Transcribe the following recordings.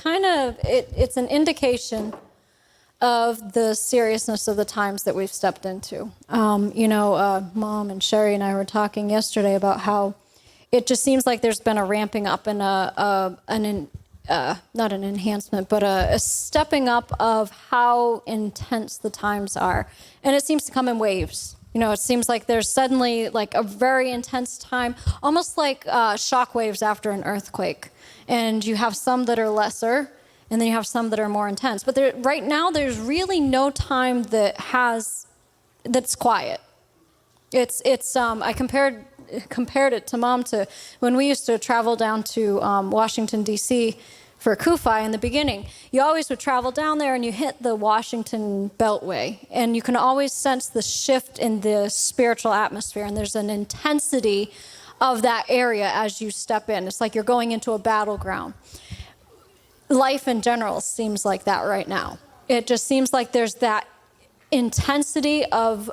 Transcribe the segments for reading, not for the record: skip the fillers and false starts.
it's an indication of the seriousness of the times that we've stepped into. Mom and Sherry and I were talking yesterday about how it just seems like there's been a ramping up and not an enhancement, but a stepping up of how intense the times are. And it seems to come in waves. It seems like there's suddenly like a very intense time, almost like shock waves after an earthquake. And you have some that are lesser, and then you have some that are more intense. But right now, there's really no time that's quiet. I compared it to Mom to when we used to travel down to Washington, D.C. for Kufi in the beginning. You always would travel down there and you hit the Washington Beltway. And you can always sense the shift in the spiritual atmosphere. And there's an intensity of that area as you step in. It's like you're going into a battleground. Life in general seems like that right now. It just seems like there's that intensity of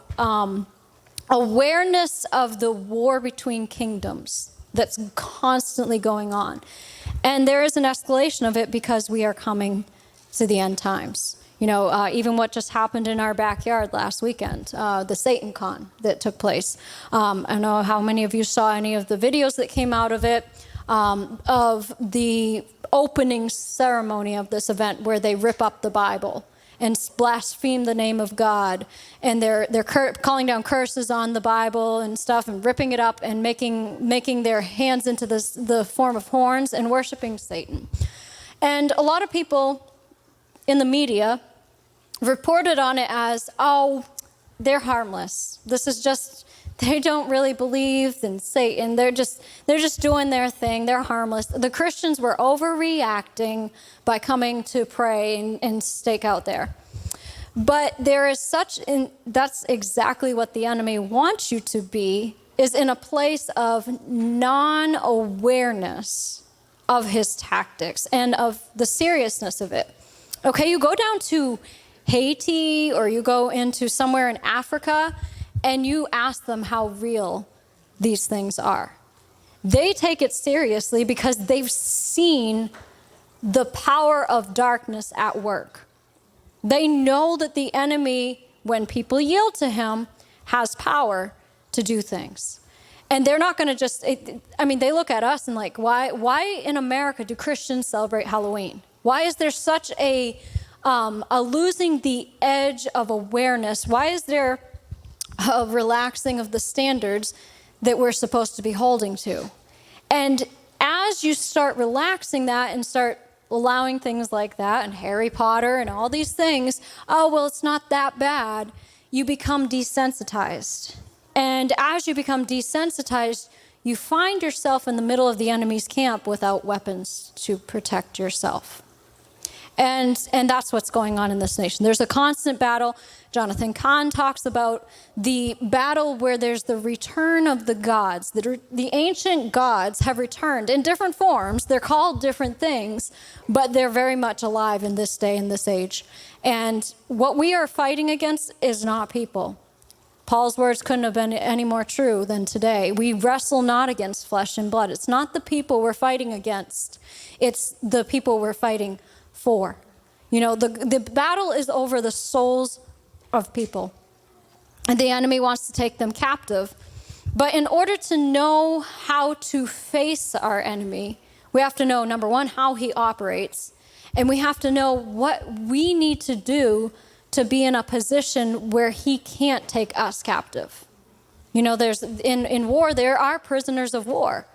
awareness of the war between kingdoms that's constantly going on. And there is an escalation of it because we are coming to the end times. Even what just happened in our backyard last weekend, the Satan Con that took place. I don't know how many of you saw any of the videos that came out of it, of the opening ceremony of this event where they rip up the Bible and blaspheme the name of God, and they're calling down curses on the Bible and stuff, and ripping it up and making their hands into the form of horns and worshiping Satan. And a lot of people in the media reported on it as, oh, they're harmless. This is just, they don't really believe in Satan. They're just doing their thing. They're harmless. The Christians were overreacting by coming to pray and stake out there. But there is that's exactly what the enemy wants you to be, is in a place of non-awareness of his tactics and of the seriousness of it. Okay, you go down to Haiti or you go into somewhere in Africa and you ask them how real these things are. They take it seriously because they've seen the power of darkness at work. They know that the enemy, when people yield to him, has power to do things. And they're not going to they look at us and like, why in America do Christians celebrate Halloween? Why is there such a losing the edge of awareness? Why is there a relaxing of the standards that we're supposed to be holding to? And as you start relaxing that and start allowing things like that and Harry Potter and all these things, oh, well, it's not that bad, you become desensitized. And as you become desensitized, you find yourself in the middle of the enemy's camp without weapons to protect yourself. And that's what's going on in this nation. There's a constant battle. Jonathan Cahn talks about the battle where there's the return of the gods. The ancient gods have returned in different forms. They're called different things, but they're very much alive in this day, in this age. And what we are fighting against is not people. Paul's words couldn't have been any more true than today. We wrestle not against flesh and blood. It's not the people we're fighting against. It's the people we're fighting for. The battle is over the souls of people. And the enemy wants to take them captive. But in order to know how to face our enemy, we have to know, number one, how he operates. And we have to know what we need to do to be in a position where he can't take us captive. There's in war, there are prisoners of war.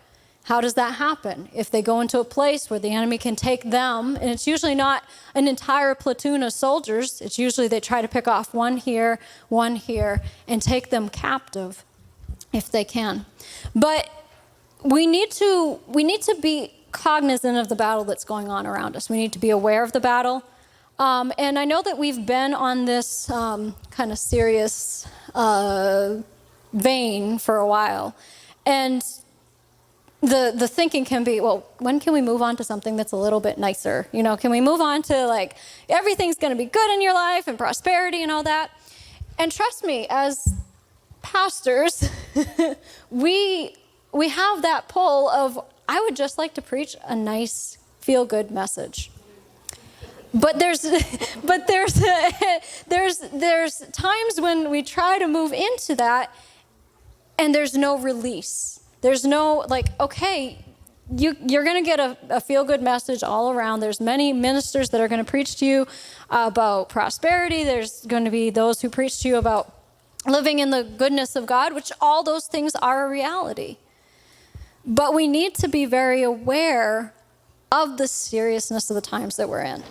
How does that happen? If they go into a place where the enemy can take them, and it's usually not an entire platoon of soldiers, it's usually they try to pick off one here, and take them captive if they can. But we need to be cognizant of the battle that's going on around us. We need to be aware of the battle. And I know that we've been on this kind of serious vein for a while. And the thinking can be, well, when can we move on to something that's a little bit nicer? Can we move on to like, everything's going to be good in your life and prosperity and all that? And trust me, as pastors, we have that pull of, I would just like to preach a nice, feel-good message. But there's there's times when we try to move into that and there's no release. There's no, like, okay, you're going to get a feel-good message all around. There's many ministers that are going to preach to you about prosperity. There's going to be those who preach to you about living in the goodness of God, which all those things are a reality. But we need to be very aware of the seriousness of the times that we're in.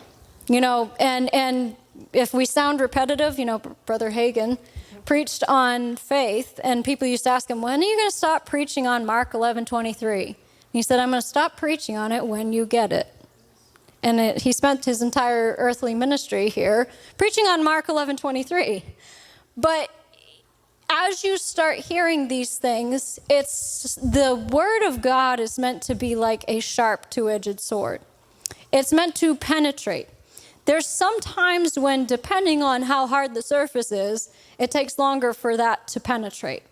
You know, and if we sound repetitive, you know, Brother Hagin preached on faith, and people used to ask him, when are you going to stop preaching on Mark 11:23? He said, I'm going to stop preaching on it when you get it. And he spent his entire earthly ministry here preaching on Mark 11:23. But as you start hearing these things, it's the Word of God is meant to be like a sharp two-edged sword. It's meant to penetrate. There's some times when, depending on how hard the surface is, it takes longer for that to penetrate.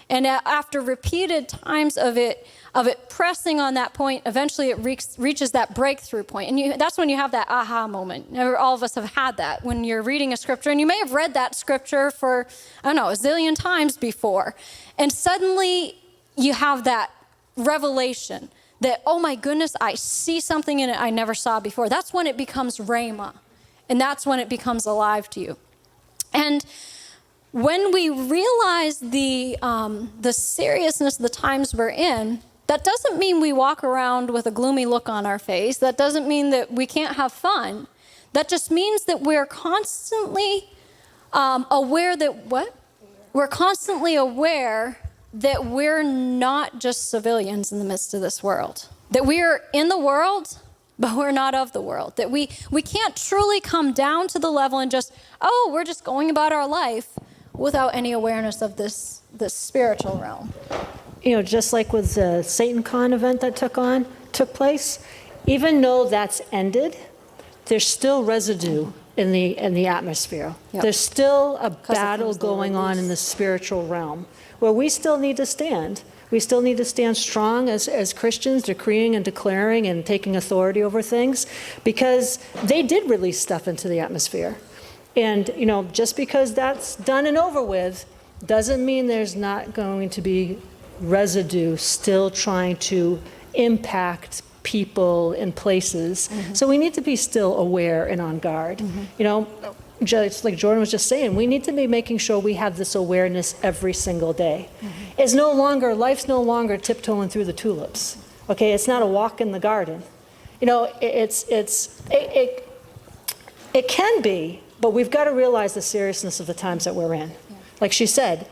And after repeated times of it pressing on that point, eventually it reaches that breakthrough point. And that's when you have that aha moment. All of us have had that when you're reading a scripture. And you may have read that scripture for, I don't know, a zillion times before. And suddenly you have that revelation that, oh my goodness, I see something in it I never saw before. That's when it becomes rhema. And that's when it becomes alive to you. And when we realize the seriousness of the times we're in, that doesn't mean we walk around with a gloomy look on our face. That doesn't mean that we can't have fun. That just means that we're constantly aware that what? We're constantly aware that we're not just civilians in the midst of this world. That we are in the world, but we're not of the world. That we can't truly come down to the level and just, oh, we're just going about our life without any awareness of this spiritual realm. You know, just like with the SatanCon event that took place, even though that's ended, there's still residue in the atmosphere. Yep. There's still a battle going on in the spiritual realm where we still need to stand. We still need to stand strong as Christians, decreeing and declaring and taking authority over things, because they did release stuff into the atmosphere. And, you know, just because that's done and over with doesn't mean there's not going to be residue still trying to impact people and places. Mm-hmm. So we need to be still aware and on guard. Mm-hmm. You know, just like Jordan was just saying, we need to be making sure we have this awareness every single day. Mm-hmm. Life's no longer tiptoeing through the tulips. Okay, it's not a walk in the garden. You know, it can be, but we've got to realize the seriousness of the times that we're in. Yeah. Like she said,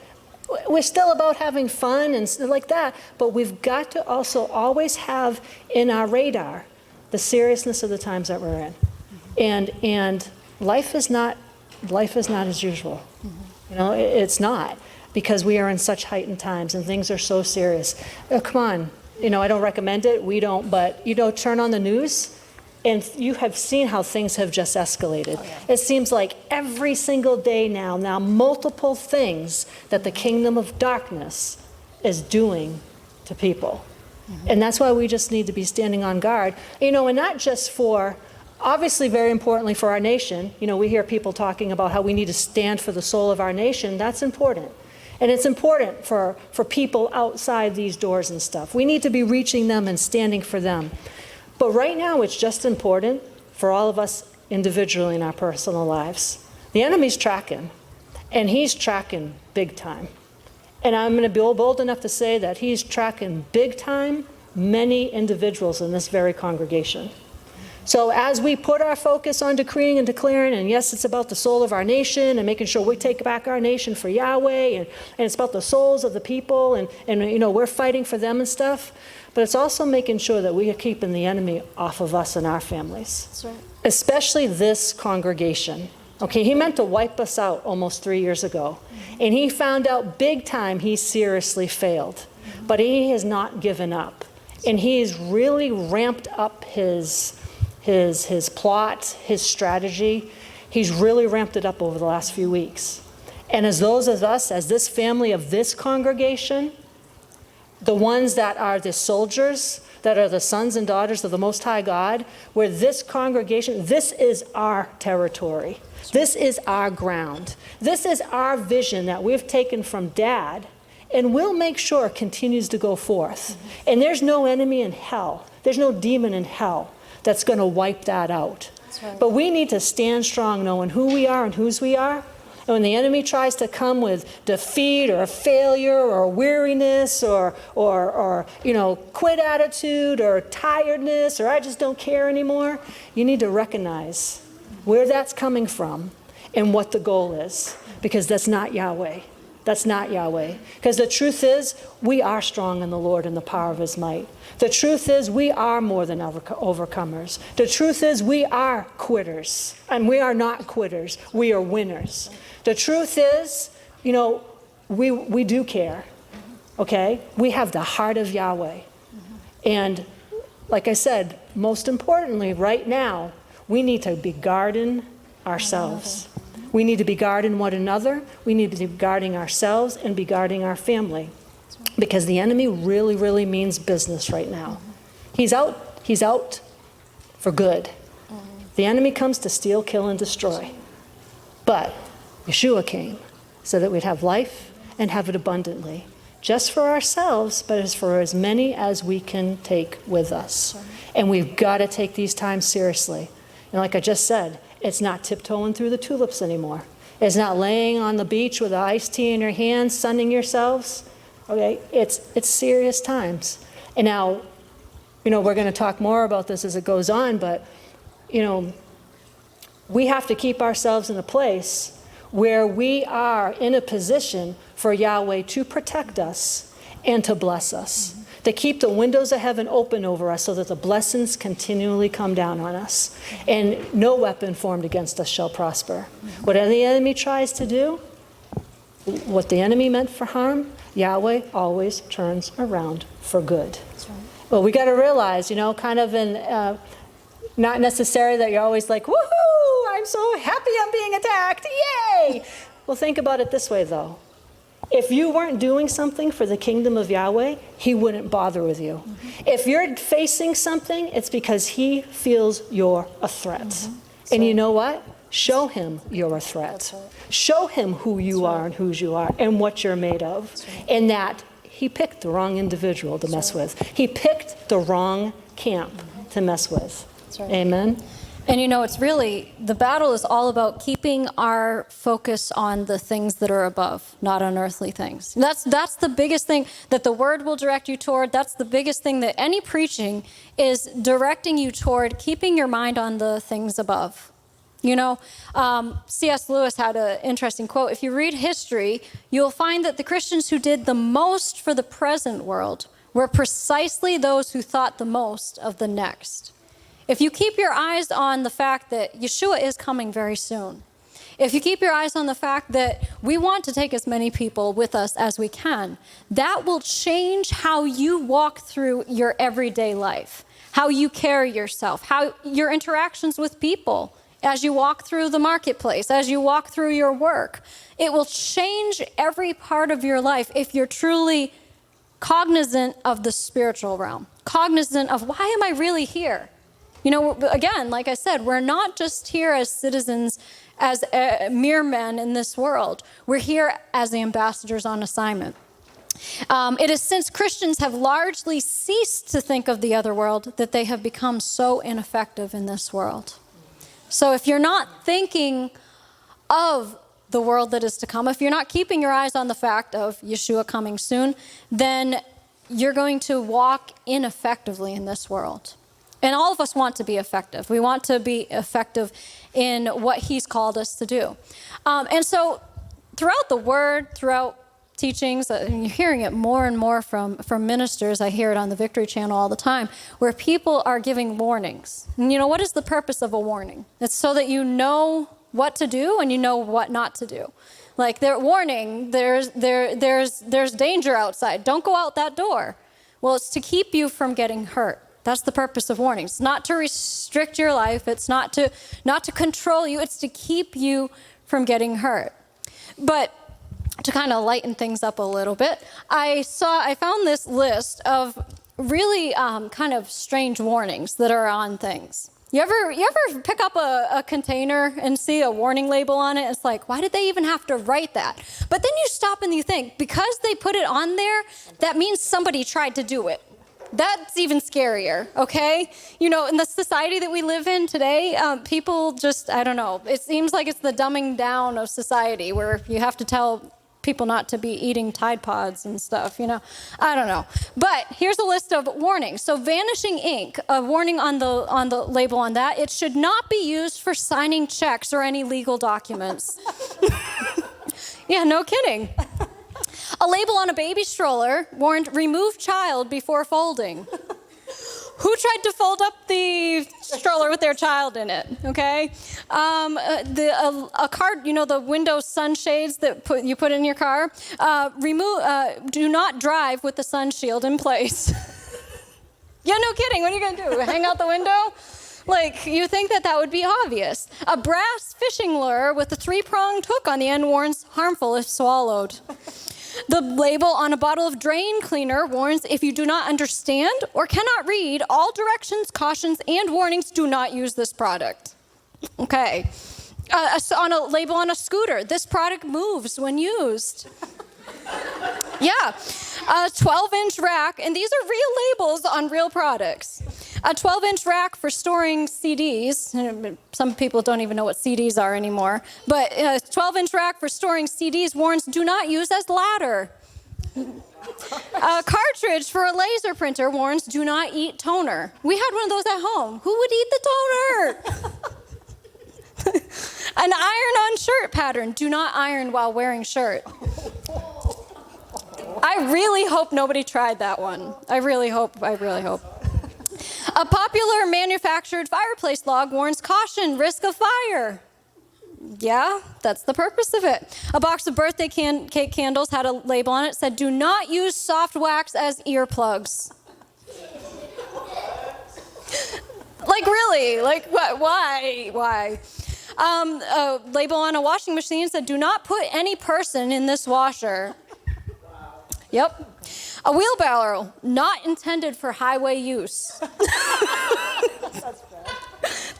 we're still about having fun and like that, but we've got to also always have in our radar the seriousness of the times that we're in. Mm-hmm. And life is not as usual. Mm-hmm. You know, it's not, because we are in such heightened times and things are so serious. Come on, you know, I don't recommend it. We don't, but you know, turn on the news and you have seen how things have just escalated. Oh, yeah. It seems like every single day now multiple things that the kingdom of darkness is doing to people. Mm-hmm. And that's why we just need to be standing on guard. You know, and not just for, obviously very importantly for our nation. You know, we hear people talking about how we need to stand for the soul of our nation. That's important. And it's important for people outside these doors and stuff. We need to be reaching them and standing for them. But right now, it's just important for all of us individually in our personal lives. The enemy's tracking, and he's tracking big time. And I'm going to be bold enough to say that he's tracking big time many individuals in this very congregation. So as we put our focus on decreeing and declaring, and yes, it's about the soul of our nation and making sure we take back our nation for Yahweh, and it's about the souls of the people, and you know, we're fighting for them and stuff. But it's also making sure that we are keeping the enemy off of us and our families. That's right. Especially this congregation. Okay, he meant to wipe us out almost 3 years ago. Mm-hmm. And he found out big time he seriously failed. Mm-hmm. But he has not given up. And he's really ramped up his plot, his strategy. He's really ramped it up over the last few weeks. And as those of us, as this family of this congregation, the ones that are the soldiers, that are the sons and daughters of the Most High God, where this congregation, this is our territory. This is our ground. This is our vision that we've taken from Dad, and we'll make sure it continues to go forth. And there's no enemy in hell. There's no demon in hell that's going to wipe that out. Right. But we need to stand strong knowing who we are and whose we are. And when the enemy tries to come with defeat or failure or weariness or quit attitude or tiredness or I just don't care anymore, you need to recognize where that's coming from and what the goal is, because that's not Yahweh. That's not Yahweh. Because the truth is, we are strong in the Lord and the power of his might. The truth is, we are more than overcomers. The truth is, we are quitters. And we are not quitters. We are winners. The truth is, we do care. Okay? We have the heart of Yahweh. And like I said, most importantly, right now, we need to be guarding ourselves. We need to be guarding one another. We need to be guarding ourselves and be guarding our family. Because the enemy really, really means business right now. He's out for good. The enemy comes to steal, kill, and destroy. But Yeshua came so that we'd have life and have it abundantly. Just for ourselves, but as for as many as we can take with us. And we've got to take these times seriously. And like I just said, it's not tiptoeing through the tulips anymore. It's not laying on the beach with an iced tea in your hand, sunning yourselves. Okay, it's serious times. And now, we're going to talk more about this as it goes on, but, we have to keep ourselves in a place where we are in a position for Yahweh to protect us and to bless us. To keep the windows of heaven open over us so that the blessings continually come down on us. And no weapon formed against us shall prosper. Whatever the enemy tries to do, what the enemy meant for harm, Yahweh always turns around for good. That's right. Well, we got to realize, kind of not necessarily that you're always like, woohoo, I'm so happy I'm being attacked, yay! Well, think about it this way, though. If you weren't doing something for the kingdom of Yahweh, he wouldn't bother with you. If you're facing something, it's because he feels you're a threat. And you know what? Show him you're a threat. Show him who you are and whose you are and what you're made of. And that he picked the wrong individual to mess with. He picked the wrong camp to mess with. Amen? And it's really, the battle is all about keeping our focus on the things that are above, not on earthly things. That's the biggest thing that the word will direct you toward. That's the biggest thing that any preaching is directing you toward, keeping your mind on the things above. C.S. Lewis had an interesting quote. If you read history, you'll find that the Christians who did the most for the present world were precisely those who thought the most of the next. If you keep your eyes on the fact that Yeshua is coming very soon, if you keep your eyes on the fact that we want to take as many people with us as we can, that will change how you walk through your everyday life, how you carry yourself, how your interactions with people, as you walk through the marketplace, as you walk through your work. It will change every part of your life if you're truly cognizant of the spiritual realm, cognizant of why am I really here? Again, like I said, we're not just here as citizens, as mere men in this world. We're here as the ambassadors on assignment. It is since Christians have largely ceased to think of the other world that they have become so ineffective in this world. So if you're not thinking of the world that is to come, if you're not keeping your eyes on the fact of Yeshua coming soon, then you're going to walk ineffectively in this world. And all of us want to be effective. We want to be effective in what he's called us to do. And so throughout the word, throughout teachings, and you're hearing it more and more from ministers. I hear it on the Victory Channel all the time, where people are giving warnings. And what is the purpose of a warning? It's so that you know what to do and you know what not to do. Like they're warning, there's danger outside. Don't go out that door. Well, it's to keep you from getting hurt. That's the purpose of warnings. It's not to restrict your life. It's not to control you. It's to keep you from getting hurt. But to kind of lighten things up a little bit, I found this list of really kind of strange warnings that are on things. You ever pick up a container and see a warning label on it? It's like, why did they even have to write that? But then you stop and you think, because they put it on there, that means somebody tried to do it. That's even scarier, okay? You know, in the society that we live in today, people just, I don't know, it seems like it's the dumbing down of society where you have to tell people not to be eating Tide Pods and stuff, you know? I don't know. But here's a list of warnings. So vanishing ink, a warning on the label on that, it should not be used for signing checks or any legal documents. Yeah, no kidding. A label on a baby stroller warned, remove child before folding. Who tried to fold up the stroller with their child in it, okay? A car, you know, the window sunshades that you put in your car, do not drive with the sun shield in place. Yeah, no kidding, what are you gonna do, hang out the window? Like, you think that would be obvious. A brass fishing lure with a 3-pronged hook on the end warns, harmful if swallowed. The label on a bottle of drain cleaner warns, if you do not understand or cannot read all directions, cautions, and warnings, do not use this product. Okay. On a label on a scooter, this product moves when used. Yeah. A 12-inch rack, and these are real labels on real products. A 12-inch rack for storing CDs. Some people don't even know what CDs are anymore. But a 12-inch rack for storing CDs warns, do not use as ladder. A cartridge for a laser printer warns, do not eat toner. We had one of those at home. Who would eat the toner? An iron-on shirt pattern. Do not iron while wearing shirt. I really hope nobody tried that one. I really hope. A popular manufactured fireplace log warns, caution, risk of fire. Yeah, that's the purpose of it. A box of birthday cake candles had a label on it, said, do not use soft wax as earplugs. Like, really? Like, what? Why? A label on a washing machine said, do not put any person in this washer. Yep. A wheelbarrow, not intended for highway use.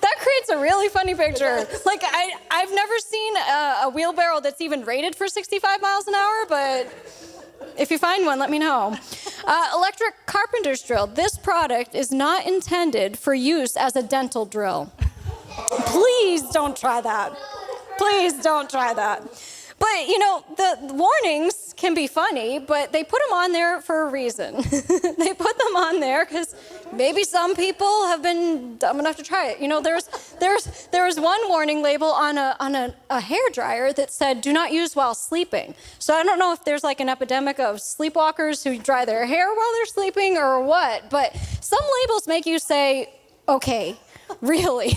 That creates a really funny picture. Like, I've never seen a wheelbarrow that's even rated for 65 miles an hour, but if you find one, let me know. Electric carpenter's drill. This product is not intended for use as a dental drill. Please don't try that. Please don't try that. But, you know, the warnings can be funny, but they put them on there for a reason. They put them on there because maybe some people have been dumb enough to try it. You know, there was one warning label on a hairdryer that said, do not use while sleeping. So I don't know if there's like an epidemic of sleepwalkers who dry their hair while they're sleeping or what, but some labels make you say, okay, really?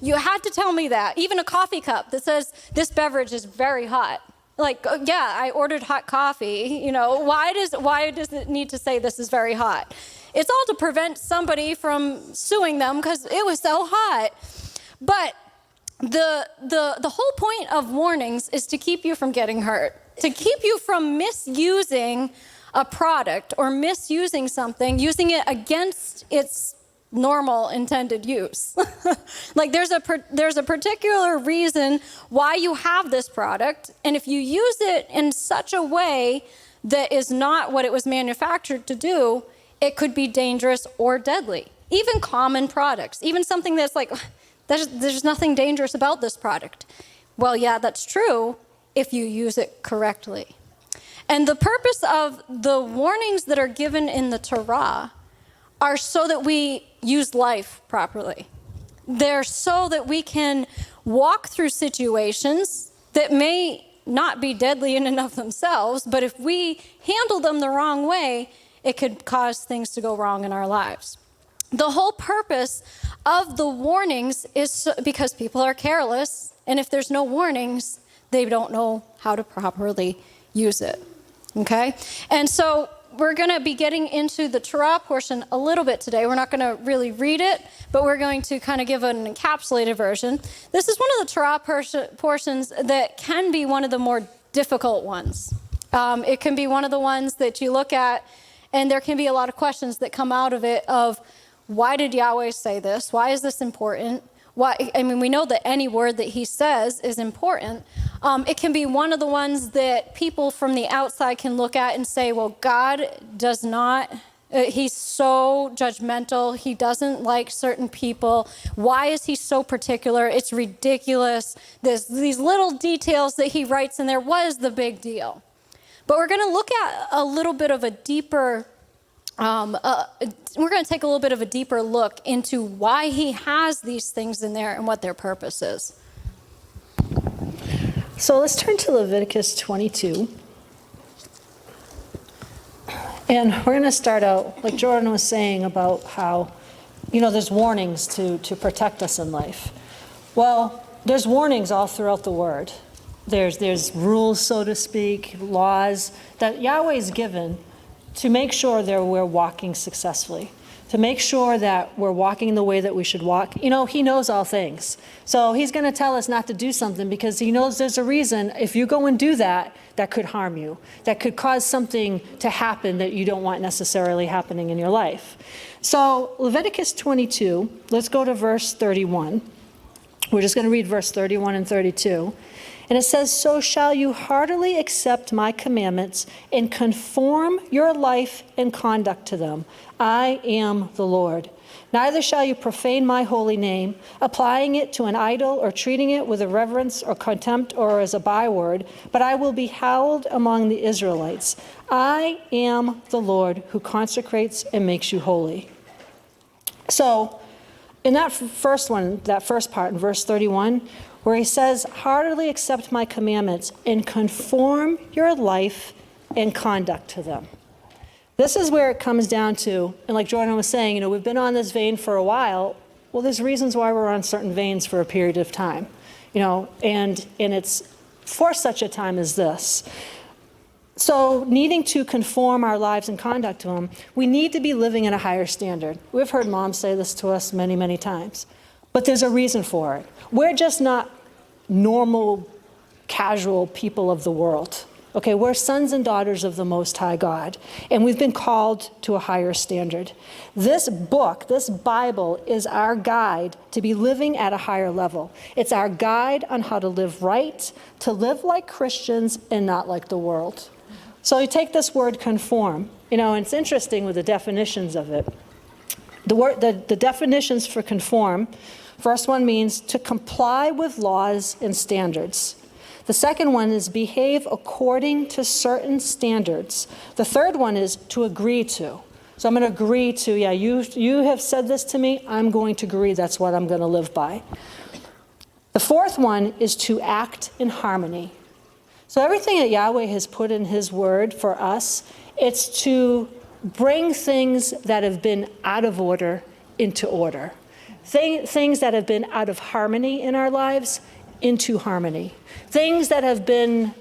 You had to tell me that. Even a coffee cup that says, this beverage is very hot. Like, yeah, I ordered hot coffee. You know, why does it need to say this is very hot? It's all to prevent somebody from suing them because it was so hot. But the whole point of warnings is to keep you from getting hurt, to keep you from misusing a product or misusing something, using it against its normal intended use. Like there's a particular reason why you have this product, and if you use it in such a way that is not what it was manufactured to do, it could be dangerous or deadly. Even common products, even something that's like, there's nothing dangerous about this product. Well, yeah, that's true if you use it correctly. And the purpose of the warnings that are given in the Torah are so that we use life properly. They're so that we can walk through situations that may not be deadly in and of themselves, but if we handle them the wrong way, it could cause things to go wrong in our lives. The whole purpose of the warnings is because people are careless, and if there's no warnings, they don't know how to properly use it. Okay? And so we're going to be getting into the Torah portion a little bit today. We're not going to really read it, but we're going to kind of give an encapsulated version. This is one of the Torah portions that can be one of the more difficult ones. It can be one of the ones that you look at And there can be a lot of questions that come out of it of, why did Yahweh say this? Why is this important? Why? I mean, we know that any word that he says is important. It can be one of the ones that people from the outside can look at and say, well, God does not, he's so judgmental. He doesn't like certain people. Why is he so particular? It's ridiculous. These little details that he writes in there, what is the big deal? But we're going to look at a little bit of a deeper we're going to take a little bit of a deeper look into why he has these things in there and what their purpose is. So let's turn to Leviticus 22. And we're going to start out, like Jordan was saying, about how, there's warnings to protect us in life. Well, there's warnings all throughout the Word. There's rules, so to speak, laws that Yahweh's given to make sure that we're walking successfully, to make sure that we're walking the way that we should walk. He knows all things. So he's going to tell us not to do something because he knows there's a reason. If you go and do that, that could harm you. That could cause something to happen that you don't want necessarily happening in your life. So Leviticus 22, let's go to verse 31. We're just going to read verse 31 and 32. And it says, so shall you heartily accept my commandments and conform your life and conduct to them. I am the Lord. Neither shall you profane my holy name, applying it to an idol or treating it with irreverence or contempt or as a byword, but I will be hallowed among the Israelites. I am the Lord who consecrates and makes you holy. So in that first part in verse 31, where he says, heartily accept my commandments and conform your life and conduct to them. This is where it comes down to, and like Jordan was saying, we've been on this vein for a while. Well, there's reasons why we're on certain veins for a period of time, and it's for such a time as this. So needing to conform our lives and conduct to them, we need to be living at a higher standard. We've heard moms say this to us many, many times. But there's a reason for it. We're just not normal, casual people of the world. Okay, we're sons and daughters of the Most High God, and we've been called to a higher standard. This book, this Bible, is our guide to be living at a higher level. It's our guide on how to live right, to live like Christians and not like the world. So you take this word conform, and it's interesting with the definitions of it. The definitions for conform, first one means to comply with laws and standards. The second one is behave according to certain standards. The third one is to agree to. So I'm going to agree to, you have said this to me, I'm going to agree that's what I'm going to live by. The fourth one is to act in harmony. So everything that Yahweh has put in his word for us, it's to bring things that have been out of order into order. Things that have been out of harmony in our lives into harmony. Things that have been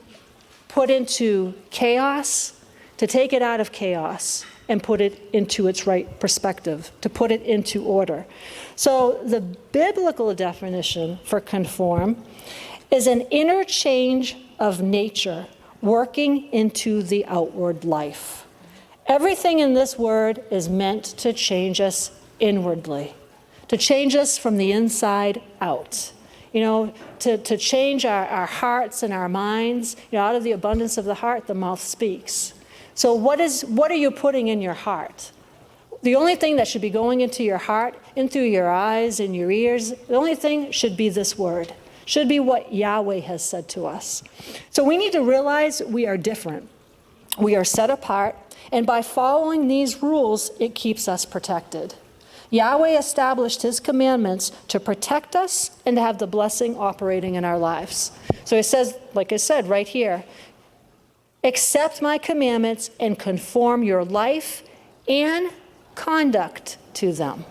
put into chaos, to take it out of chaos and put it into its right perspective, to put it into order. So the biblical definition for conform is an interchange of nature working into the outward life. Everything in this word is meant to change us inwardly, to change us from the inside out. To change our hearts and our minds. Out of the abundance of the heart, the mouth speaks. So what are you putting in your heart? The only thing that should be going into your heart, in through your eyes and your ears, the only thing should be this word, should be what Yahweh has said to us. So we need to realize we are different. We are set apart, and by following these rules, it keeps us protected. Yahweh established his commandments to protect us and to have the blessing operating in our lives. So it says, like I said right here, accept my commandments and conform your life and conduct to them.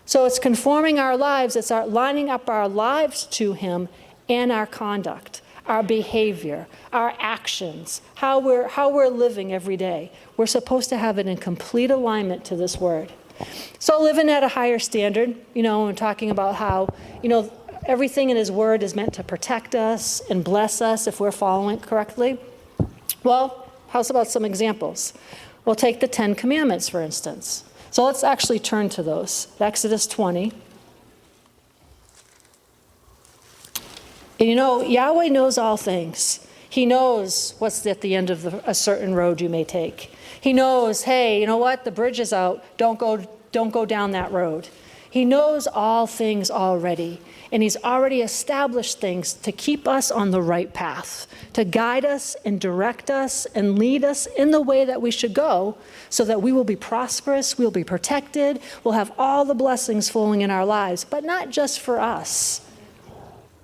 So it's conforming our lives, it's lining up our lives to him and our conduct, our behavior, our actions, how we're living every day. We're supposed to have it in complete alignment to this word. So living at a higher standard, and talking about how, everything in his word is meant to protect us and bless us if we're following it correctly. Well, how's about some examples? We'll take the 10 Commandments, for instance. So let's actually turn to those. Exodus 20. And Yahweh knows all things. He knows what's at the end of a certain road you may take. He knows, hey, you know what? The bridge is out. Don't go down that road. He knows all things already. And he's already established things to keep us on the right path, to guide us and direct us and lead us in the way that we should go so that we will be prosperous, we'll be protected, we'll have all the blessings flowing in our lives, but not just for us.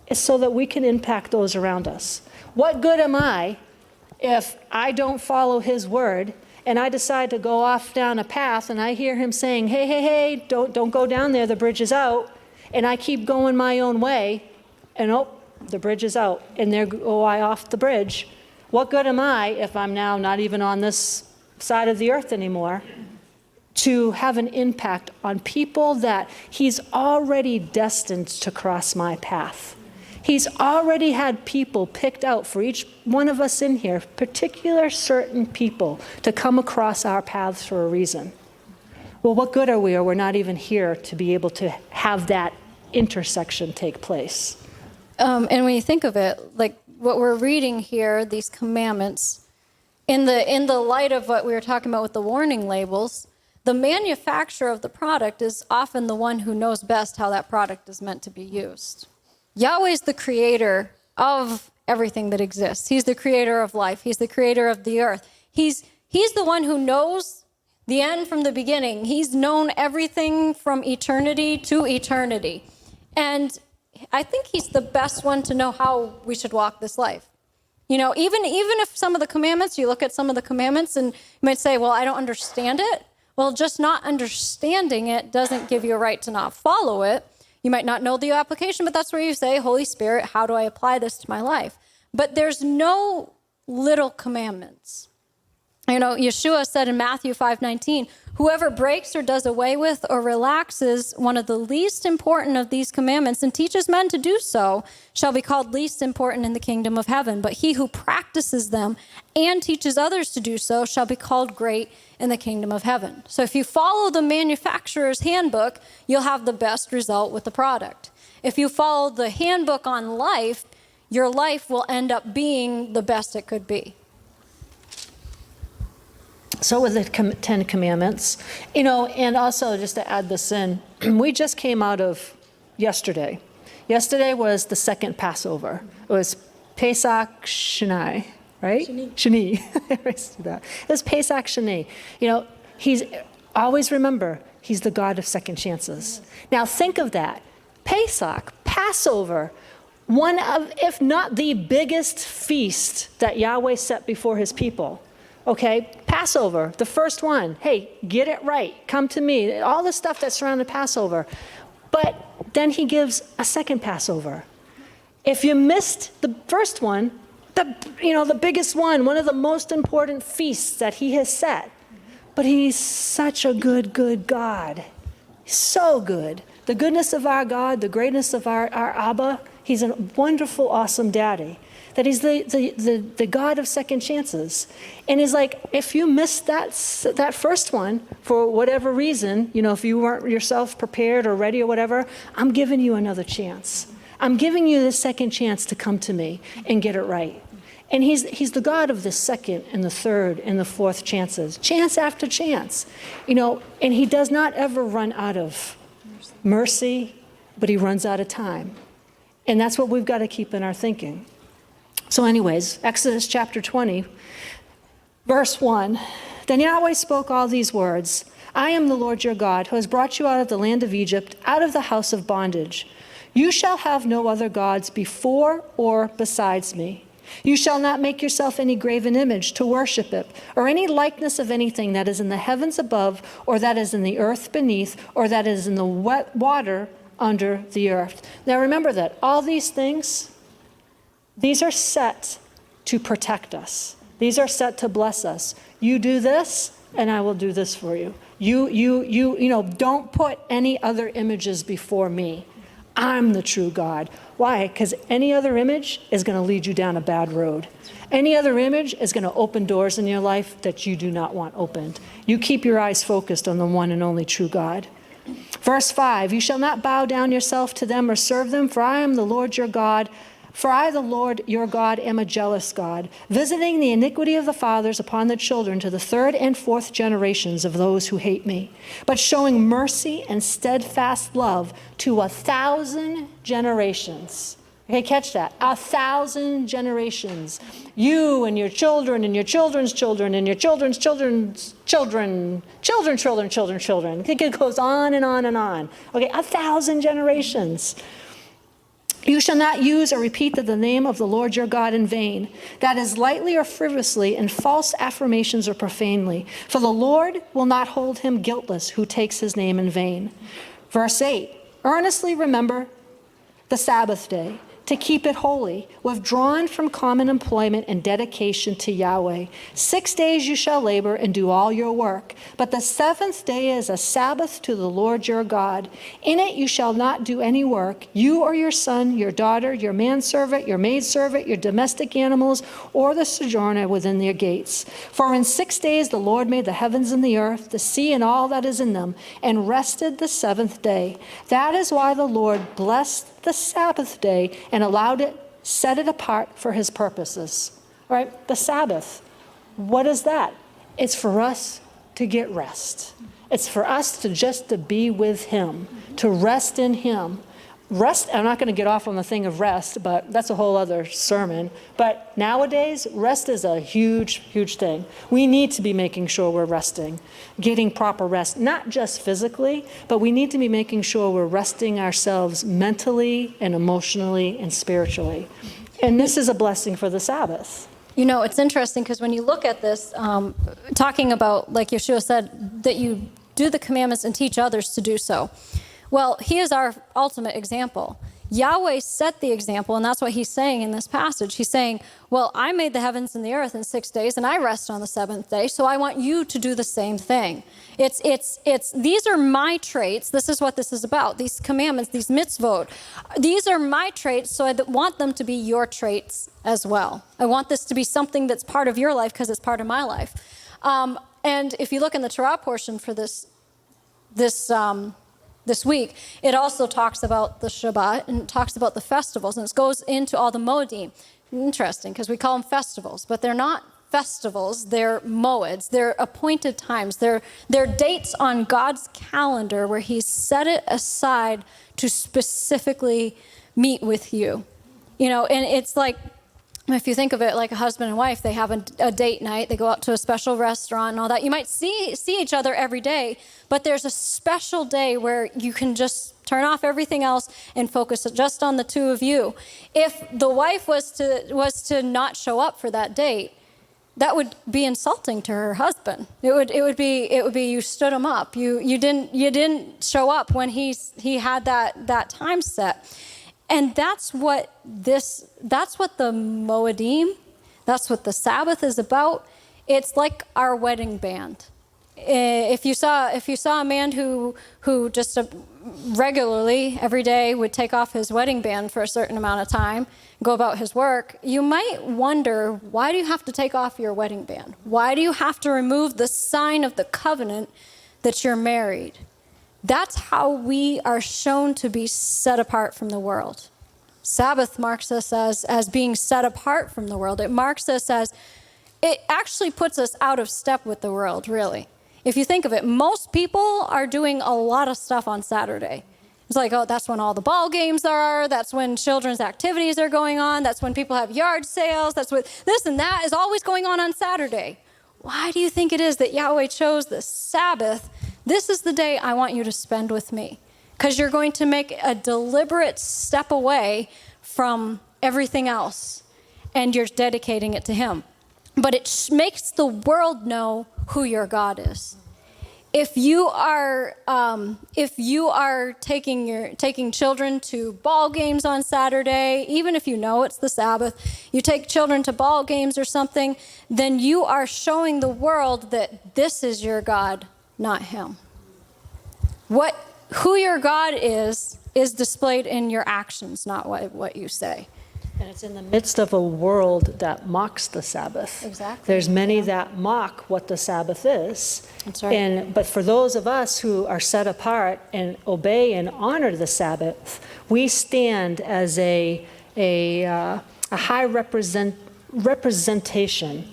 It's so that we can impact those around us. What good am I if I don't follow his word and I decide to go off down a path and I hear him saying, hey, don't go down there, the bridge is out, and I keep going my own way, and the bridge is out, and there go I off the bridge. What good am I if I'm now not even on this side of the earth anymore to have an impact on people that he's already destined to cross my path? He's already had people picked out for each one of us in here, particular certain people, to come across our paths for a reason. Well, what good are we, or we're not even here to be able to have that intersection take place? And when you think of it, like what we're reading here, these commandments, in the light of what we were talking about with the warning labels, the manufacturer of the product is often the one who knows best how that product is meant to be used. Yahweh's the creator of everything that exists. He's the creator of life. He's the creator of the earth. He's the one who knows the end from the beginning. He's known everything from eternity to eternity. And I think he's the best one to know how we should walk this life. Even if some of the commandments, you look at some of the commandments and you might say, well, I don't understand it. Well, just not understanding it doesn't give you a right to not follow it. You might not know the application, but that's where you say, Holy Spirit, how do I apply this to my life? But there's no little commandments. Yeshua said in Matthew 5:19, whoever breaks or does away with or relaxes one of the least important of these commandments and teaches men to do so shall be called least important in the kingdom of heaven. But he who practices them and teaches others to do so shall be called great in the kingdom of heaven. So if you follow the manufacturer's handbook, you'll have the best result with the product. If you follow the handbook on life, your life will end up being the best it could be. So with the 10 Commandments, and also just to add this in, we just came out of yesterday. Yesterday was the second Passover. It was Pesach Sheni, right? Sheni. I always do that. It was Pesach Sheni. He's always remember, he's the God of second chances. Now think of that. Pesach, Passover, one of, if not the biggest feast that Yahweh set before his people. Okay, Passover, the first one. Hey, get it right. Come to me. All the stuff that surrounded Passover. But then he gives a second Passover. If you missed the first one, the biggest one of the most important feasts that he has set. But he's such a good God. So good. The goodness of our God, the greatness of our Abba. He's a wonderful, awesome daddy. That he's the God of second chances. And he's like, if you missed that first one for whatever reason, if you weren't yourself prepared or ready or whatever, I'm giving you another chance. I'm giving you the second chance to come to me and get it right. And he's the God of the second and the third and the fourth chances, chance after chance. And he does not ever run out of mercy, but he runs out of time. And that's what we've got to keep in our thinking. So anyways, Exodus chapter 20, verse 1. Then Yahweh spoke all these words. I am the Lord your God, who has brought you out of the land of Egypt, out of the house of bondage. You shall have no other gods before or besides me. You shall not make yourself any graven image to worship it, or any likeness of anything that is in the heavens above, or that is in the earth beneath, or that is in the wet water under the earth. Now remember that all these things, these are set to protect us. These are set to bless us. You do this, and I will do this for you. You don't put any other images before me. I'm the true God. Why? Because any other image is going to lead you down a bad road. Any other image is going to open doors in your life that you do not want opened. You keep your eyes focused on the one and only true God. Verse 5, you shall not bow down yourself to them or serve them, for I am the Lord your God. For I, the Lord your God, am a jealous God, visiting the iniquity of the fathers upon the children to the third and fourth generations of those who hate me, but showing mercy and steadfast love to 1,000 generations. Okay, catch that. 1,000 generations. You and your children and your children's children and your children's children's children, children. It goes on and on and on. Okay, 1,000 generations. You shall not use or repeat the name of the Lord your God in vain, that is lightly or frivolously, in false affirmations or profanely. For the Lord will not hold him guiltless who takes his name in vain. Verse 8, earnestly remember the Sabbath day, to keep it holy, withdrawn from common employment and dedication to Yahweh. 6 days you shall labor and do all your work, but the seventh day is a Sabbath to the Lord your God. In it you shall not do any work, you or your son, your daughter, your manservant, your maidservant, your domestic animals, or the sojourner within their gates. For in 6 days the Lord made the heavens and the earth, the sea and all that is in them, and rested the seventh day. That is why the Lord blessed the Sabbath day and allowed it, set it apart for his purposes. All right, the Sabbath. What is that? It's for us to get rest. It's for us to be with him, to rest in him. Rest, I'm not going to get off on the thing of rest, but that's a whole other sermon. But nowadays, rest is a huge, huge thing. We need to be making sure we're resting, getting proper rest, not just physically, but we need to be making sure we're resting ourselves mentally and emotionally and spiritually. And this is a blessing for the Sabbath. You know, it's interesting because when you look at this, talking about, like Yeshua said, that you do the commandments and teach others to do so. Well, he is our ultimate example. Yahweh set the example, and that's what he's saying in this passage. He's saying, well, I made the heavens and the earth in 6 days, and I rest on the seventh day, so I want you to do the same thing. These are my traits. This is what this is about. These commandments, these mitzvot, these are my traits, so I want them to be your traits as well. I want this to be something that's part of your life because it's part of my life. And if you look in the Torah portion for this week, it also talks about the Shabbat and it talks about the festivals, and it goes into all the moedim. Interesting, because we call them festivals, but they're not festivals, they're moeds, they're appointed times, they're dates on God's calendar where he's set it aside to specifically meet with you. You know, and it's like, if you think of it like a husband and wife, they have a date night, they go out to a special restaurant and all that. You might see each other every day, but there's a special day where you can just turn off everything else and focus just on the two of you. If the wife was to not show up for that date, that would be insulting to her husband. It would be you stood him up. You didn't show up when he had that time set. And that's what the Moedim, that's what the Sabbath is about. It's like our wedding band. If you saw a man who just regularly every day would take off his wedding band for a certain amount of time, go about his work, you might wonder, why do you have to take off your wedding band? Why do you have to remove the sign of the covenant that you're married? That's how we are shown to be set apart from the world. Sabbath marks us as being set apart from the world. It marks us it actually puts us out of step with the world, really. If you think of it, most people are doing a lot of stuff on Saturday. It's like, oh, that's when all the ball games are. That's when children's activities are going on. That's when people have yard sales. That's what this and that is always going on Saturday. Why do you think it is that Yahweh chose the Sabbath? This is the day I want you to spend with me, because you're going to make a deliberate step away from everything else, and you're dedicating it to him. But it makes the world know who your God is. If you are taking children to ball games on Saturday, even if you know it's the Sabbath, you take children to ball games or something, then you are showing the world that this is your God, not him. Who your God is is displayed in your actions, not what you say. And it's in the midst of a world that mocks the Sabbath. Exactly. There's many that mock what the Sabbath is. That's right. But for those of us who are set apart and obey and honor the Sabbath, we stand as a high representation,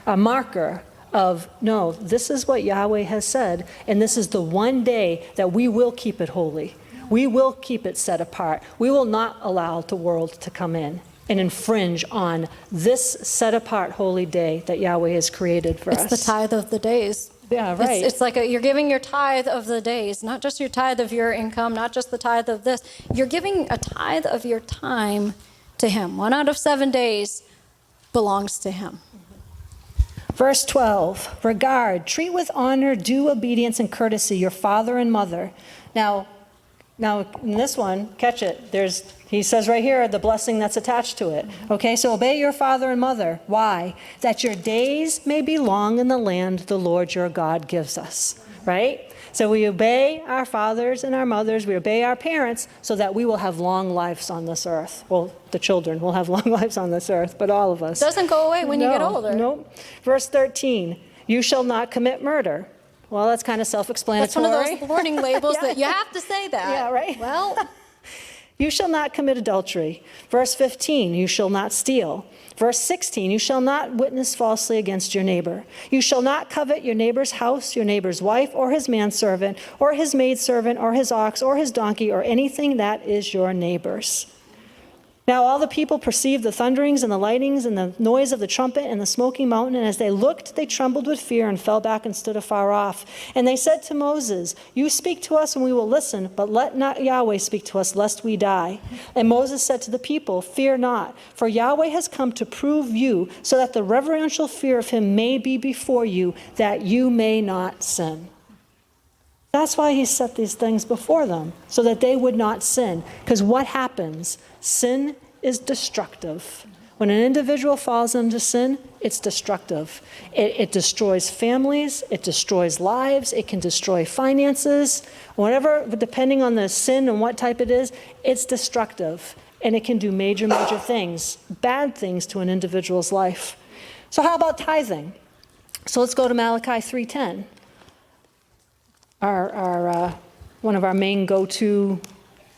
a marker of, no, this is what Yahweh has said, and this is the one day that we will keep it holy. We will keep it set apart. We will not allow the world to come in and infringe on this set apart holy day that Yahweh has created for us. It's the tithe of the days. Yeah, right. It's like you're giving your tithe of the days, not just your tithe of your income, not just the tithe of this. You're giving a tithe of your time to him. 1 out of 7 days belongs to him. Verse 12, regard, treat with honor, due obedience and courtesy your father and mother. Now, in this one, catch it. He says right here, the blessing that's attached to it. Okay, so obey your father and mother. Why? That your days may be long in the land the Lord your God gives us. Right? So we obey our fathers and our mothers. We obey our parents so that we will have long lives on this earth. Well, the children will have long lives on this earth, but all of us. Doesn't go away when you get older. Nope. Verse 13, you shall not commit murder. Well, that's kind of self-explanatory. That's one of those warning labels that you have to say that. Yeah, right. Well, you shall not commit adultery. Verse 15, you shall not steal. Verse 16, you shall not witness falsely against your neighbor. You shall not covet your neighbor's house, your neighbor's wife, or his manservant, or his maidservant, or his ox, or his donkey, or anything that is your neighbor's. Now all the people perceived the thunderings and the lightnings and the noise of the trumpet and the smoking mountain, and as they looked, they trembled with fear and fell back and stood afar off. And they said to Moses, you speak to us and we will listen, but let not Yahweh speak to us, lest we die. And Moses said to the people, fear not, for Yahweh has come to prove you, so that the reverential fear of him may be before you, that you may not sin. That's why he set these things before them, so that they would not sin. Because what happens? Sin is destructive. When an individual falls into sin, it's destructive. It destroys families, it destroys lives, it can destroy finances, whatever, depending on the sin and what type it is, it's destructive. And it can do major, major things, bad things to an individual's life. So how about tithing? So let's go to Malachi 3:10. Our one of our main go-to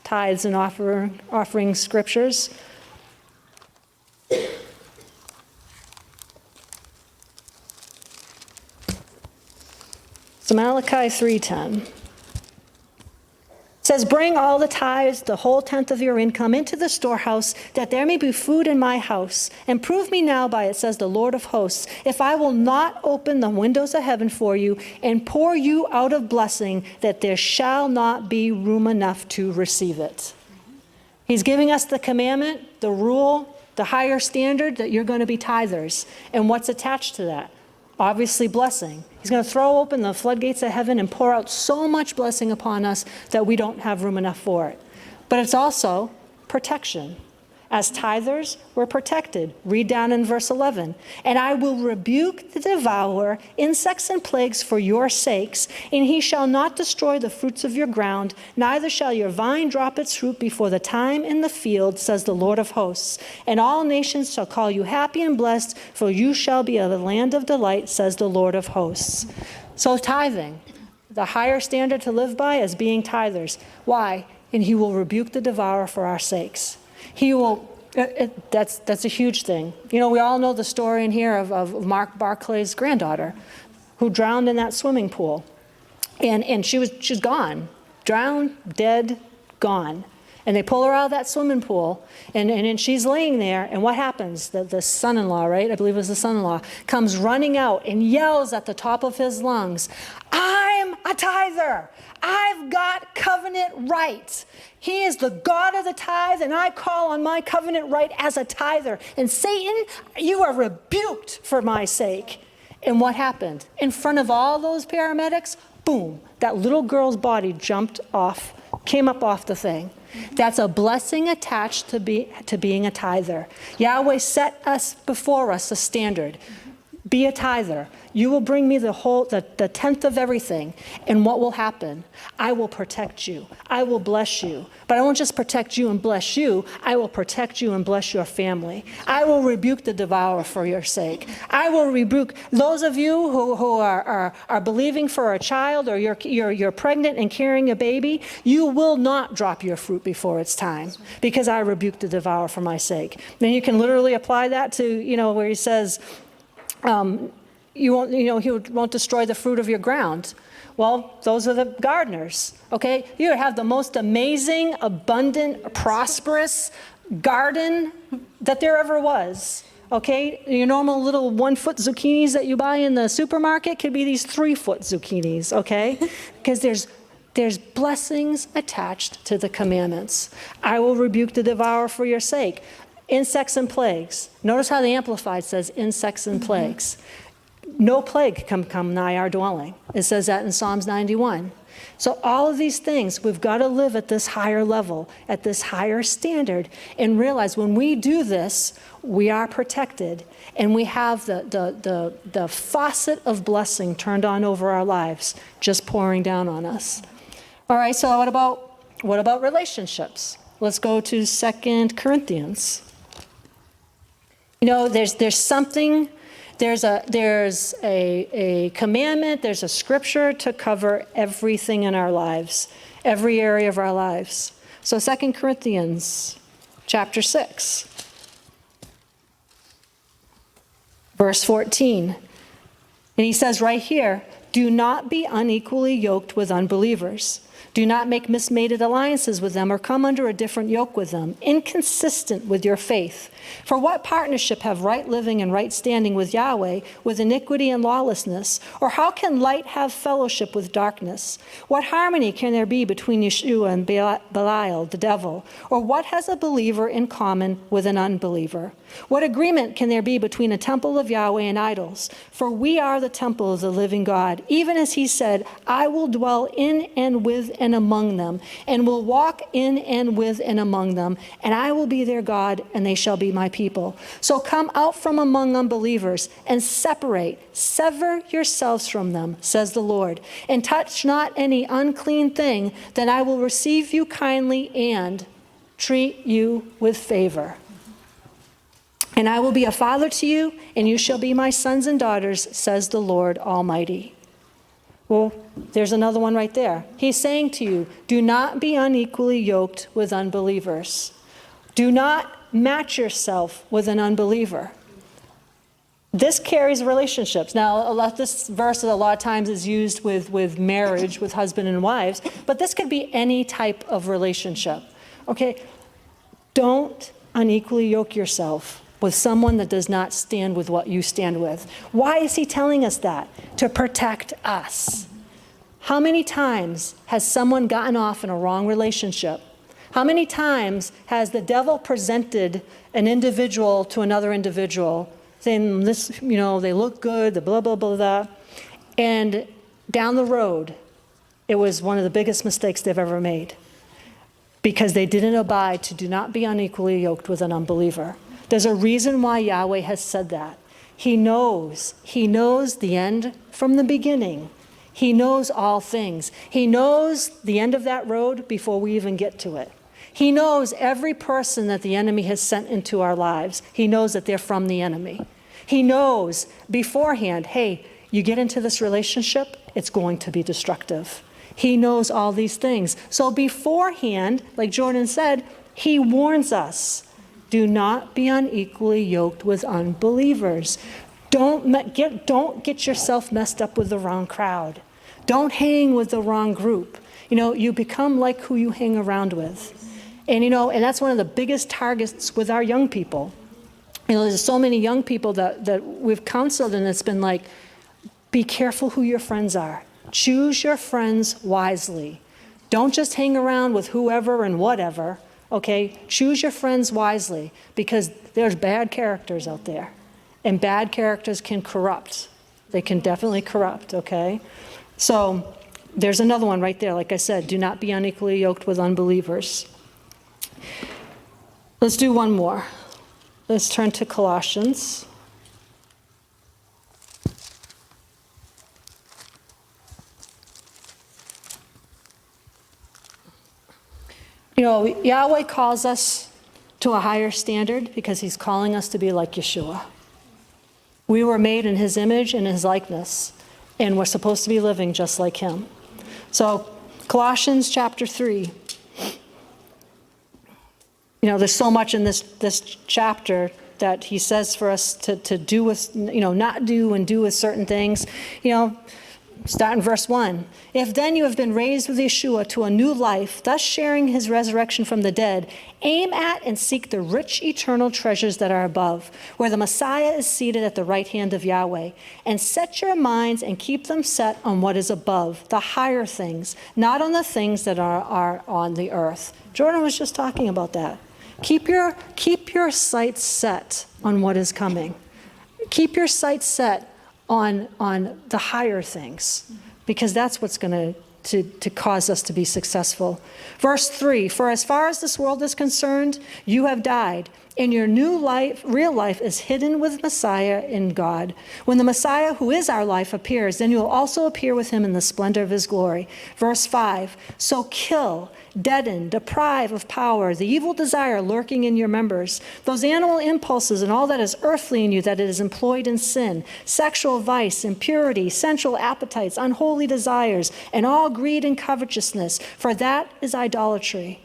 tithes and offering scriptures. So Malachi 3:10 says, bring all the tithes, the whole tenth of your income, into the storehouse, that there may be food in my house. And prove me now by it, says the Lord of hosts, if I will not open the windows of heaven for you and pour you out of blessing, that there shall not be room enough to receive it. He's giving us the commandment, the rule, the higher standard that you're going to be tithers. And what's attached to that? Obviously blessing. He's going to throw open the floodgates of heaven and pour out so much blessing upon us that we don't have room enough for it. But it's also protection. As tithers, we're protected. Read down in verse 11. And I will rebuke the devourer, insects and plagues for your sakes, and he shall not destroy the fruits of your ground, neither shall your vine drop its fruit before the time in the field, says the Lord of hosts. And all nations shall call you happy and blessed, for you shall be a land of delight, says the Lord of hosts. So tithing, the higher standard to live by is being tithers. Why? And he will rebuke the devourer for our sakes. He will, that's a huge thing. You know, we all know the story in here of Mark Barclay's granddaughter who drowned in that swimming pool. And she's gone, drowned, dead, gone. And they pull her out of that swimming pool, and she's laying there, and what happens? The son-in-law, right? I believe it was the son-in-law, comes running out and yells at the top of his lungs, I'm a tither. I've got covenant rights. He is the God of the tithe, and I call on my covenant right as a tither. And Satan, you are rebuked for my sake. And what happened? In front of all those paramedics, boom, that little girl's body jumped off, came up off the thing. That's a blessing attached to being a tither. Yahweh set us before us a standard. Be a tither. You will bring me the 10th of everything. And what will happen? I will protect you. I will bless you. But I won't just protect you and bless you. I will protect you and bless your family. I will rebuke the devourer for your sake. I will rebuke those of you who are believing for a child, or you're pregnant and carrying a baby. You will not drop your fruit before it's time, because I rebuke the devourer for my sake. Then you can literally apply that to, where he says, he won't destroy the fruit of your ground. Well, those are the gardeners, okay? You have the most amazing, abundant, prosperous garden that there ever was, okay? Your normal little 1-foot zucchinis that you buy in the supermarket could be these 3-foot zucchinis, okay? Because there's blessings attached to the commandments. I will rebuke the devourer for your sake. Insects and plagues. Notice how the Amplified says insects and plagues. No plague can come nigh our dwelling. It says that in Psalms 91. So all of these things, we've got to live at this higher level, at this higher standard, and realize when we do this, we are protected, and we have the faucet of blessing turned on over our lives, just pouring down on us. All right, so what about relationships? Let's go to 2 Corinthians. There's something, there's a commandment, there's a scripture to cover everything in our lives, every area of our lives. So 2 Corinthians chapter 6, verse 14. And he says right here, do not be unequally yoked with unbelievers. Do not make mismated alliances with them or come under a different yoke with them, inconsistent with your faith. For what partnership have right living and right standing with Yahweh with iniquity and lawlessness? Or how can light have fellowship with darkness? What harmony can there be between Yeshua and Belial, the devil? Or what has a believer in common with an unbeliever? What agreement can there be between a temple of Yahweh and idols? For we are the temple of the living God, even as he said, I will dwell in and with and among them, and will walk in and with and among them, and I will be their God, and they shall be my people. So come out from among unbelievers and sever yourselves from them, says the Lord, and touch not any unclean thing, then I will receive you kindly and treat you with favor. And I will be a father to you, and you shall be my sons and daughters, says the Lord Almighty. Well, there's another one right there. He's saying to you, do not be unequally yoked with unbelievers. Do not match yourself with an unbeliever. This carries relationships. Now, this verse a lot of times is used with marriage, with husband and wives, but this could be any type of relationship. Okay? Don't unequally yoke yourself with someone that does not stand with what you stand with. Why is he telling us that? To protect us. How many times has someone gotten off in a wrong relationship? How many times has the devil presented an individual to another individual, saying this, they look good, the blah, blah, blah, blah, and down the road, it was one of the biggest mistakes they've ever made, because they didn't abide to do not be unequally yoked with an unbeliever. There's a reason why Yahweh has said that. He knows the end from the beginning. He knows all things. He knows the end of that road before we even get to it. He knows every person that the enemy has sent into our lives. He knows that they're from the enemy. He knows beforehand, hey, you get into this relationship, it's going to be destructive. He knows all these things. So beforehand, like Jordan said, he warns us. Do not be unequally yoked with unbelievers. Don't get yourself messed up with the wrong crowd. Don't hang with the wrong group. You become like who you hang around with. And that's one of the biggest targets with our young people. There's so many young people that we've counseled, and it's been like, be careful who your friends are. Choose your friends wisely. Don't just hang around with whoever and whatever. Okay, choose your friends wisely, because there's bad characters out there, and bad characters can corrupt. They can definitely corrupt, okay? So there's another one right there. Like I said, do not be unequally yoked with unbelievers. Let's do one more. Let's turn to Colossians. Yahweh calls us to a higher standard because he's calling us to be like Yeshua. We were made in his image and his likeness, and we're supposed to be living just like him. So Colossians chapter 3. There's so much in this chapter that he says for us to do with, not do and do with certain things. Start in verse 1. If then you have been raised with Yeshua to a new life, thus sharing his resurrection from the dead, aim at and seek the rich eternal treasures that are above, where the Messiah is seated at the right hand of Yahweh. And set your minds and keep them set on what is above, the higher things, not on the things that are on the earth. Jordan was just talking about that. Keep your sights set on what is coming. Keep your sights set on the higher things, because that's what's going to cause us to be successful. Verse 3, for as far as this world is concerned, you have died, and your new life, real life, is hidden with Messiah in God. When the Messiah, who is our life, appears, then you will also appear with him in the splendor of his glory. Verse 5, so kill, deaden, deprive of power the evil desire lurking in your members, those animal impulses and all that is earthly in you that it is employed in sin, sexual vice, impurity, sensual appetites, unholy desires, and all greed and covetousness, for that is idolatry.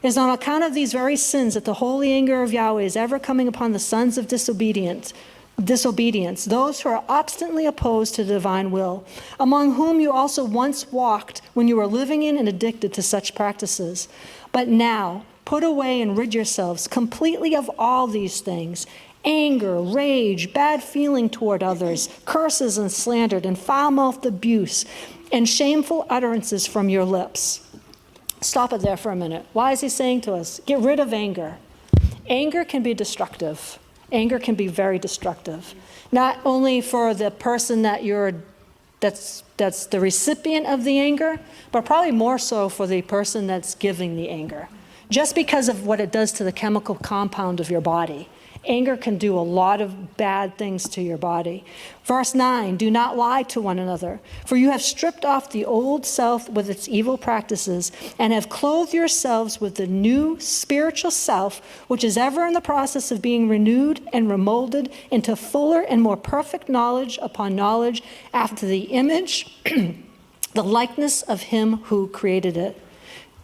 It is on account of these very sins that the holy anger of Yahweh is ever coming upon the sons of disobedience, those who are obstinately opposed to the divine will, among whom you also once walked when you were living in and addicted to such practices. But now, put away and rid yourselves completely of all these things: anger, rage, bad feeling toward others, curses and slander, and foul-mouthed abuse, and shameful utterances from your lips. Stop it there for a minute. Why is he saying to us, get rid of anger? Anger can be destructive. Anger can be very destructive. Not only for the person that's the recipient of the anger, but probably more so for the person that's giving the anger. Just because of what it does to the chemical compound of your body. Anger can do a lot of bad things to your body. Verse 9, do not lie to one another, for you have stripped off the old self with its evil practices and have clothed yourselves with the new spiritual self, which is ever in the process of being renewed and remolded into fuller and more perfect knowledge upon knowledge after the image, the likeness of him who created it.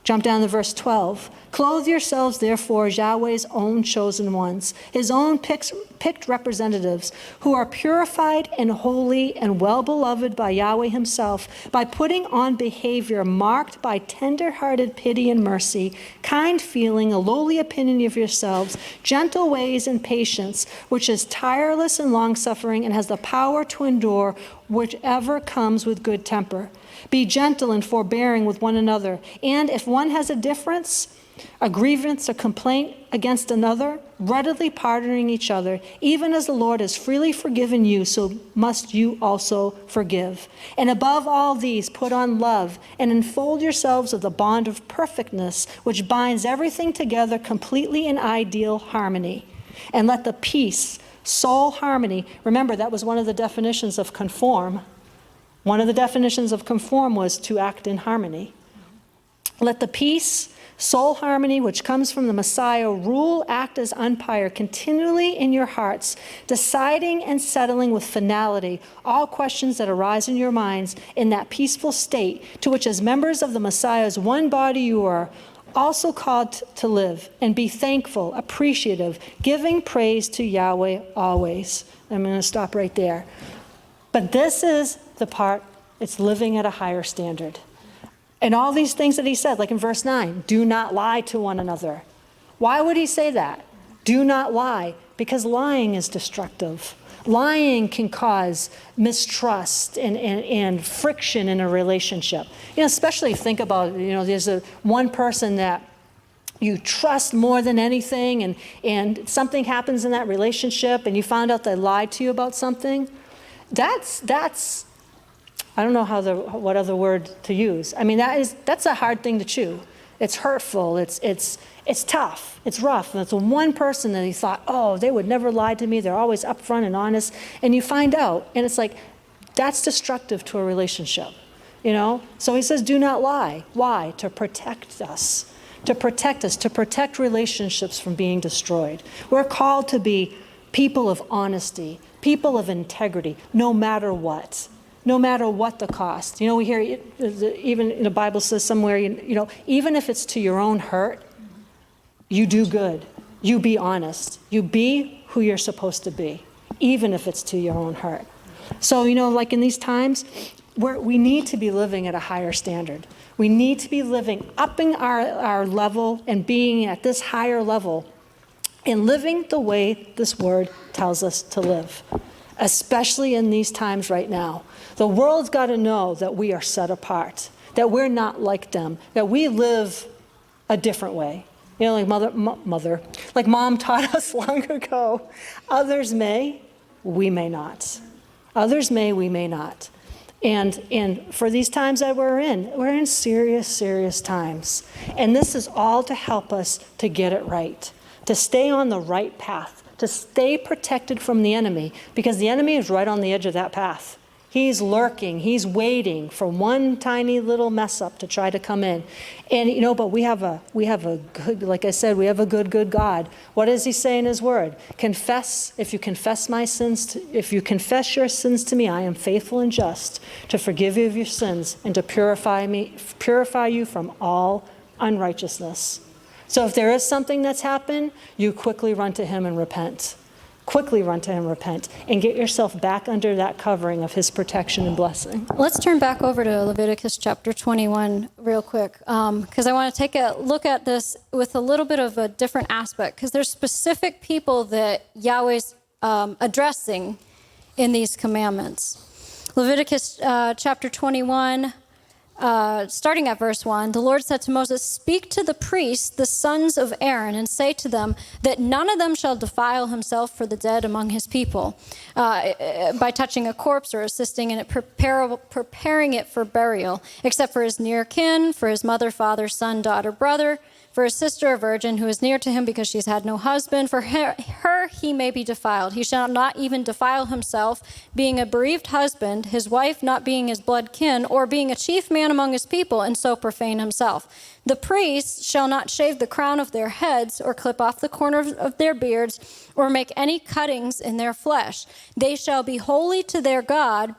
Jump down to verse 12. Clothe yourselves, therefore, as Yahweh's own chosen ones, his own picked representatives, who are purified and holy and well-beloved by Yahweh himself, by putting on behavior marked by tender-hearted pity and mercy, kind feeling, a lowly opinion of yourselves, gentle ways and patience, which is tireless and long-suffering and has the power to endure whichever comes with good temper. Be gentle and forbearing with one another, and if one has a difference, a grievance, a complaint against another, readily pardoning each other, even as the Lord has freely forgiven you, so must you also forgive. And above all these, put on love, and enfold yourselves with the bond of perfectness, which binds everything together completely in ideal harmony. And let the peace, soul harmony, remember that was one of the definitions of conform. One of the definitions of conform was to act in harmony. Let the peace, soul harmony, which comes from the Messiah, rule, act as umpire continually in your hearts, deciding and settling with finality all questions that arise in your minds in that peaceful state to which as members of the Messiah's one body you are also called to live, and be thankful, appreciative, giving praise to Yahweh always. I'm going to stop right there. But this is the part, it's living at a higher standard. And all these things that he said, like in verse 9, do not lie to one another. Why would he say that? Do not lie, because lying is destructive. Lying can cause mistrust and friction in a relationship. Especially think about, there's one person that you trust more than anything, and something happens in that relationship, and you found out they lied to you about something. That's I don't know what other word to use. I mean, that's a hard thing to chew. It's hurtful. It's tough. It's rough. And it's one person that he thought, oh, they would never lie to me. They're always upfront and honest. And you find out, and it's like, that's destructive to a relationship. So he says, do not lie. Why? To protect us. to protect us, to protect relationships from being destroyed. We're called to be people of honesty, people of integrity, no matter what the cost. You know, we hear, even in the Bible says somewhere, you know, even if it's to your own hurt, you do good. You be honest. You be who you're supposed to be, even if it's to your own hurt. So, you know, like in these times, we need to be living at a higher standard. We need to be living, upping our level and being at this higher level and living the way this word tells us to live, especially in these times right now. The world's got to know that we are set apart, that we're not like them, that we live a different way. You know, like Mom taught us long ago, others may, we may not. Others may, we may not. And for these times that we're in serious, serious times. And this is all to help us to get it right, to stay on the right path, to stay protected from the enemy, because the enemy is right on the edge of that path. He's lurking, he's waiting for one tiny little mess up to try to come in. And you know, but we have a good, like I said, we have a good God. What does he say in his word? If you confess your sins to me, I am faithful and just to forgive you of your sins and to purify you from all unrighteousness. So if there is something that's happened, you quickly run to him and repent. Quickly run to him, repent, and get yourself back under that covering of his protection and blessing. Let's turn back over to Leviticus chapter 21 real quick, because I want to take a look at this with a little bit of a different aspect, because there's specific people that Yahweh's addressing in these commandments. Leviticus chapter 21, starting at verse 1, the Lord said to Moses, "Speak to the priests, the sons of Aaron, and say to them that none of them shall defile himself for the dead among his people by touching a corpse or assisting in it, preparing it for burial, except for his near kin, for his mother, father, son, daughter, brother, for his sister, a virgin who is near to him because she's had no husband. For her he may be defiled. He shall not even defile himself, being a bereaved husband, his wife not being his blood kin, or being a chief man among his people, and so profane himself. The priests shall not shave the crown of their heads, or clip off the corner of their beards, or make any cuttings in their flesh. They shall be holy to their God,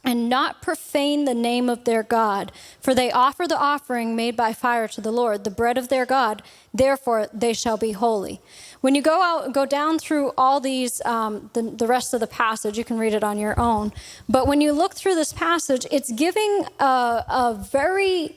and not profane the name of their God. For they offer the offering made by fire to the Lord, the bread of their God. Therefore they shall be holy." When you go down through all these, the rest of the passage, you can read it on your own. But when you look through this passage, it's giving a very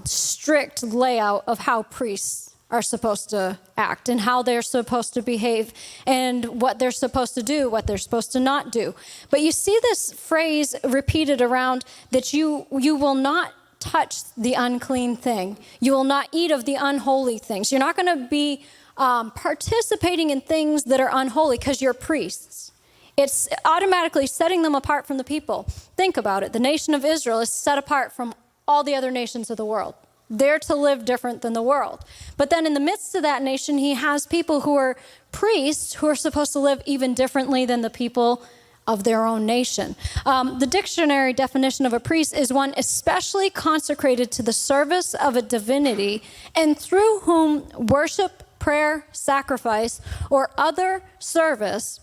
strict layout of how priests are supposed to act and how they're supposed to behave and what they're supposed to do, what they're supposed to not do. But you see this phrase repeated around that you will not touch the unclean thing. You will not eat of the unholy things. You're not going to be participating in things that are unholy because you're priests. It's automatically setting them apart from the people. Think about it. The nation of Israel is set apart from all the other nations of the world. They're to live different than the world. But then in the midst of that nation, he has people who are priests who are supposed to live even differently than the people of their own nation. The dictionary definition of a priest is one especially consecrated to the service of a divinity and through whom worship, prayer, sacrifice, or other service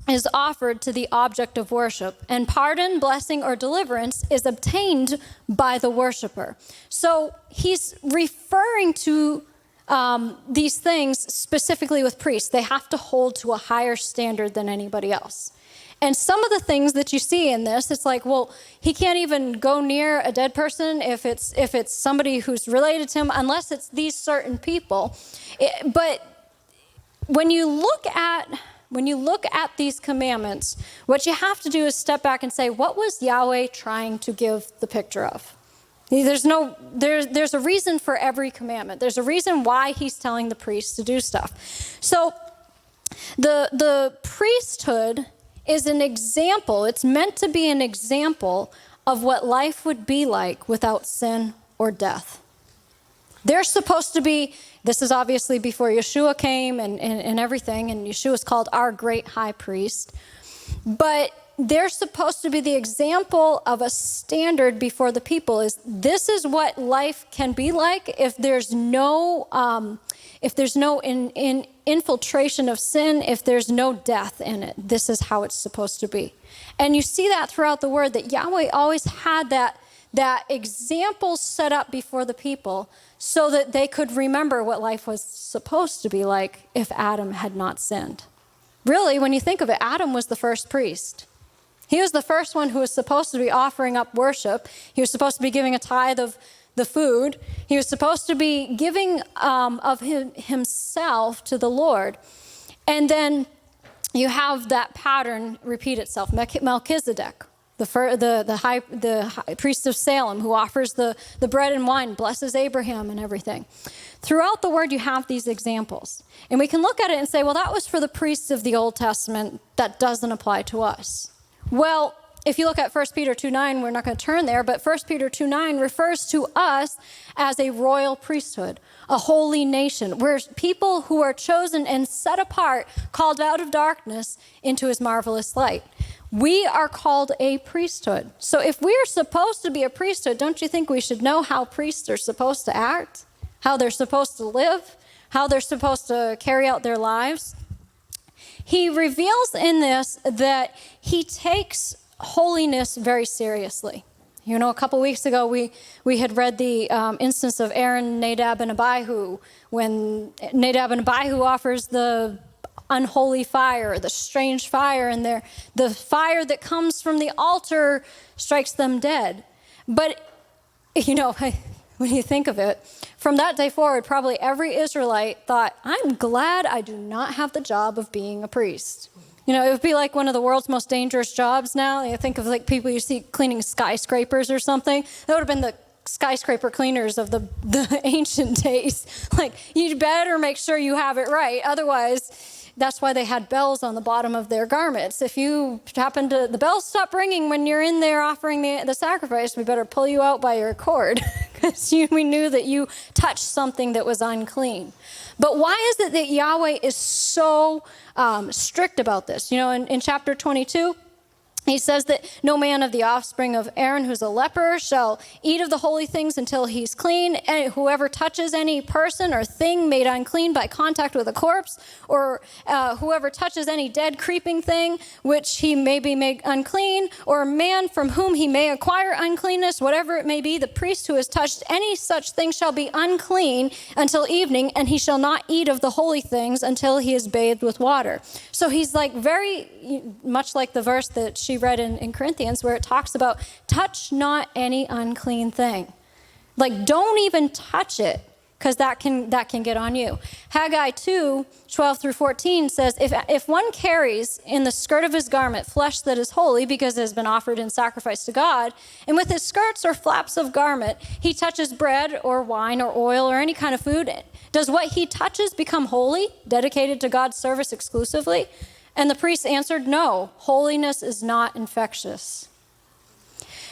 is offered to the object of worship, and pardon, blessing, or deliverance is obtained by the worshiper. So he's referring to these things specifically with priests. They have to hold to a higher standard than anybody else. And some of the things that you see in this, it's like, well, he can't even go near a dead person if it's somebody who's related to him, unless it's these certain people. But when you look at these commandments, what you have to do is step back and say, what was Yahweh trying to give the picture of? There's a reason for every commandment. There's a reason why he's telling the priests to do stuff. So the priesthood is an example. It's meant to be an example of what life would be like without sin or death. They're supposed to be, this is obviously before Yeshua came and everything, and Yeshua is called our great high priest. But they're supposed to be the example of a standard before the people. This is what life can be like if there's no infiltration of sin, if there's no death in it. This is how it's supposed to be. And you see that throughout the word, that Yahweh always had that example set up before the people so that they could remember what life was supposed to be like if Adam had not sinned. Really, when you think of it, Adam was the first priest. He was the first one who was supposed to be offering up worship. He was supposed to be giving a tithe of the food. He was supposed to be giving of himself to the Lord. And then you have that pattern repeat itself. Melchizedek, the high priest of Salem, who offers the bread and wine, blesses Abraham and everything. Throughout the word, you have these examples. And we can look at it and say, well, that was for the priests of the Old Testament. That doesn't apply to us. Well, if you look at 1 Peter 2:9, we're not going to turn there, but 1 Peter 2:9 refers to us as a royal priesthood, a holy nation. We're people who are chosen and set apart, called out of darkness into his marvelous light. We are called a priesthood. So if we are supposed to be a priesthood, don't you think we should know how priests are supposed to act, how they're supposed to live, how they're supposed to carry out their lives? He reveals in this that he takes holiness very seriously. You know, a couple weeks ago, we had read the instance of Aaron, Nadab, and Abihu, when Nadab and Abihu offers the unholy fire, the strange fire, and the fire that comes from the altar strikes them dead. But, you know, when you think of it, from that day forward, probably every Israelite thought, I'm glad I do not have the job of being a priest. You know, it would be like one of the world's most dangerous jobs now. You think of like people you see cleaning skyscrapers or something. That would have been the skyscraper cleaners of the ancient days. Like, you'd better make sure you have it right. Otherwise, that's why they had bells on the bottom of their garments. If you happen to, the bells stop ringing when you're in there offering the sacrifice, we better pull you out by your cord, because we knew that you touched something that was unclean. But why is it that Yahweh is so strict about this? You know, in chapter 22, he says that no man of the offspring of Aaron who's a leper shall eat of the holy things until he's clean. And whoever touches any person or thing made unclean by contact with a corpse, or whoever touches any dead creeping thing which he may be made unclean, or a man from whom he may acquire uncleanness, whatever it may be, the priest who has touched any such thing shall be unclean until evening, and he shall not eat of the holy things until he is bathed with water. So he's like very much like the verse that she read in Corinthians, where it talks about touch not any unclean thing. Like, don't even touch it, because that can get on you. Haggai 2:12-14 says, if one carries in the skirt of his garment flesh that is holy, because it has been offered in sacrifice to God, and with his skirts or flaps of garment he touches bread or wine or oil or any kind of food, does what he touches become holy, dedicated to God's service exclusively? And the priest answered, no, holiness is not infectious.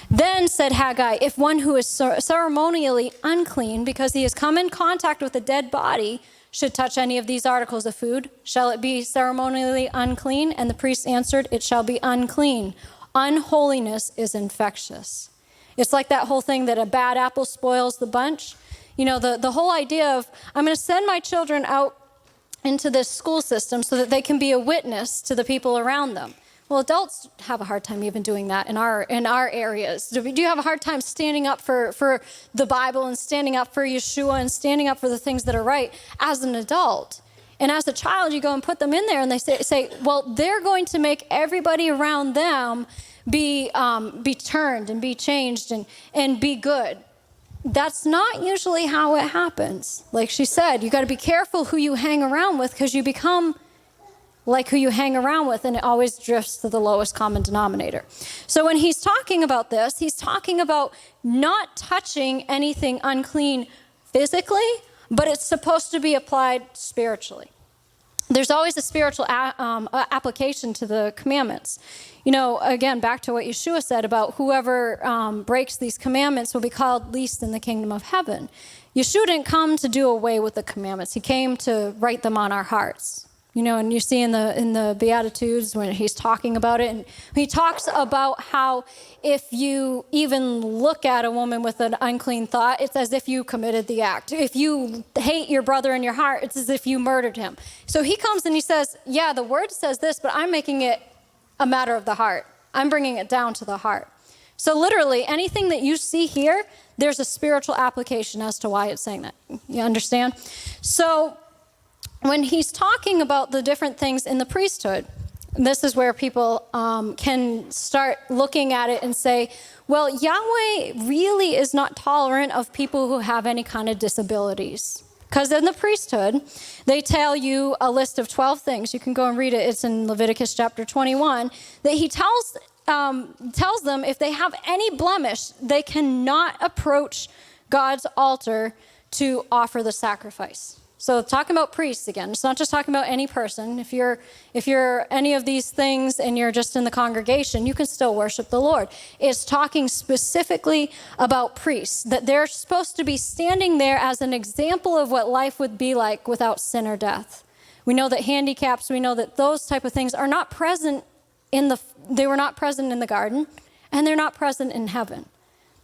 Then said Haggai, if one who is ceremonially unclean because he has come in contact with a dead body should touch any of these articles of food, shall it be ceremonially unclean? And the priest answered, it shall be unclean. Unholiness is infectious. It's like that whole thing that a bad apple spoils the bunch. You know, the whole idea of, I'm going to send my children out into this school system so that they can be a witness to the people around them. Well, adults have a hard time even doing that in our areas. Do you have a hard time standing up for the Bible and standing up for Yeshua and standing up for the things that are right as an adult? And as a child, you go and put them in there, and they say, well, they're going to make everybody around them be turned and be changed and be good. That's not usually how it happens. Like she said, you got to be careful who you hang around with, because you become like who you hang around with, and it always drifts to the lowest common denominator. So when he's talking about this, he's talking about not touching anything unclean physically, but it's supposed to be applied spiritually. There's always a spiritual application to the commandments. You know, again, back to what Yeshua said about whoever breaks these commandments will be called least in the kingdom of heaven. Yeshua didn't come to do away with the commandments. He came to write them on our hearts. And you see in the Beatitudes when he's talking about it, and he talks about how if you even look at a woman with an unclean thought, it's as if you committed the act. If you hate your brother in your heart, it's as if you murdered him. So he comes and he says, yeah, the word says this, but I'm making it a matter of the heart. I'm bringing it down to the heart. So literally, anything that you see here, there's a spiritual application as to why it's saying that. You understand? So when he's talking about the different things in the priesthood, this is where people can start looking at it and say, well, Yahweh really is not tolerant of people who have any kind of disabilities. Because in the priesthood, they tell you a list of 12 things. You can go and read it. It's in Leviticus chapter 21. That he tells them if they have any blemish, they cannot approach God's altar to offer the sacrifice. So talking about priests again, it's not just talking about any person. If you're any of these things and you're just in the congregation, you can still worship the Lord. It's talking specifically about priests, that they're supposed to be standing there as an example of what life would be like without sin or death. We know that handicaps, we know that those type of things are not present they were not present in the garden, and they're not present in heaven.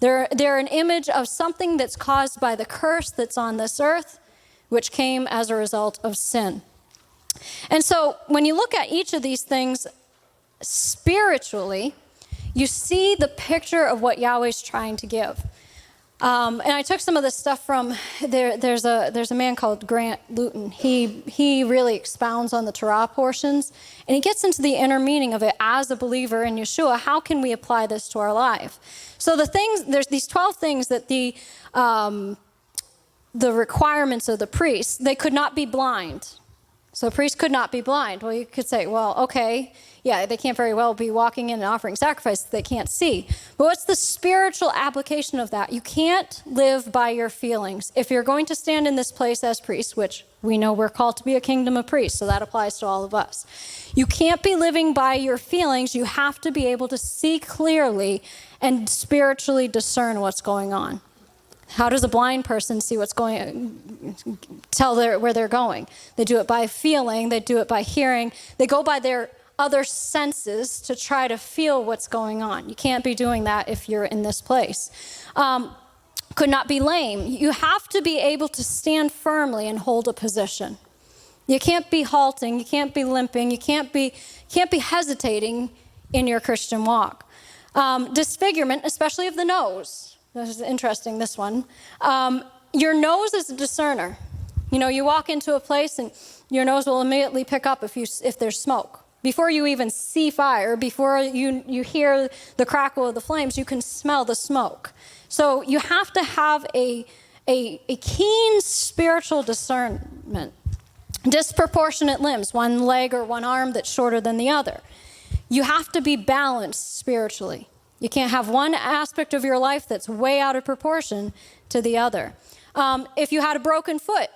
They're an image of something that's caused by the curse that's on this earth, which came as a result of sin. And so when you look at each of these things spiritually, you see the picture of what Yahweh's trying to give. And I took some of this stuff from, there's a man called Grant Luton. He really expounds on the Torah portions, and he gets into the inner meaning of it as a believer in Yeshua. How can we apply this to our life? So there's these 12 things that the requirements of the priests, they could not be blind. So a priest could not be blind. Well, you could say, well, okay, yeah, they can't very well be walking in and offering sacrifice if they can't see. But what's the spiritual application of that? You can't live by your feelings. If you're going to stand in this place as priests, which we know we're called to be a kingdom of priests, so that applies to all of us. You can't be living by your feelings. You have to be able to see clearly and spiritually discern what's going on. How does a blind person see what's going, tell where they're going? They do it by feeling, they do it by hearing, they go by their other senses to try to feel what's going on. You can't be doing that if you're in this place. Could not be lame. You have to be able to stand firmly and hold a position. You can't be halting, you can't be limping, you can't be hesitating in your Christian walk. Disfigurement, especially of the nose. This is interesting, this one. Your nose is a discerner. You walk into a place and your nose will immediately pick up if there's smoke. Before you even see fire, before you hear the crackle of the flames, you can smell the smoke. So you have to have a keen spiritual discernment. Disproportionate limbs, one leg or one arm that's shorter than the other. You have to be balanced spiritually. You can't have one aspect of your life that's way out of proportion to the other. If you had a broken foot,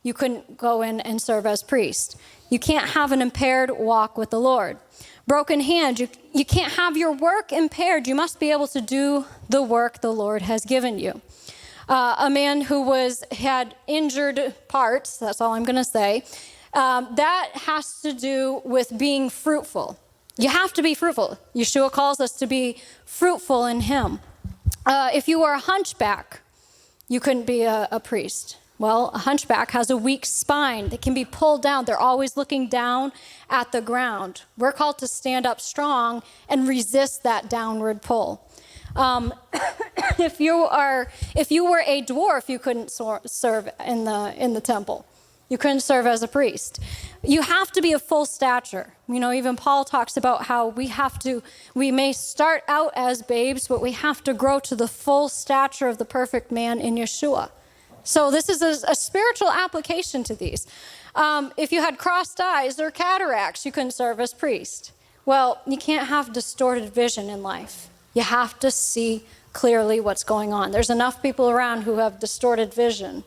you couldn't go in and serve as priest. You can't have an impaired walk with the Lord. Broken hand, you can't have your work impaired. You must be able to do the work the Lord has given you. A man who had injured parts, that's all I'm going to say, that has to do with being fruitful. You have to be fruitful. Yeshua calls us to be fruitful in him. If you were a hunchback, you couldn't be a priest. Well, a hunchback has a weak spine that can be pulled down. They're always looking down at the ground. We're called to stand up strong and resist that downward pull. If you were a dwarf, you couldn't serve in the temple. You couldn't serve as a priest. You have to be of full stature. Even Paul talks about how we may start out as babes, but we have to grow to the full stature of the perfect man in Yeshua. So this is a spiritual application to these. If you had crossed eyes or cataracts, you couldn't serve as priest. Well, you can't have distorted vision in life. You have to see clearly what's going on. There's enough people around who have distorted vision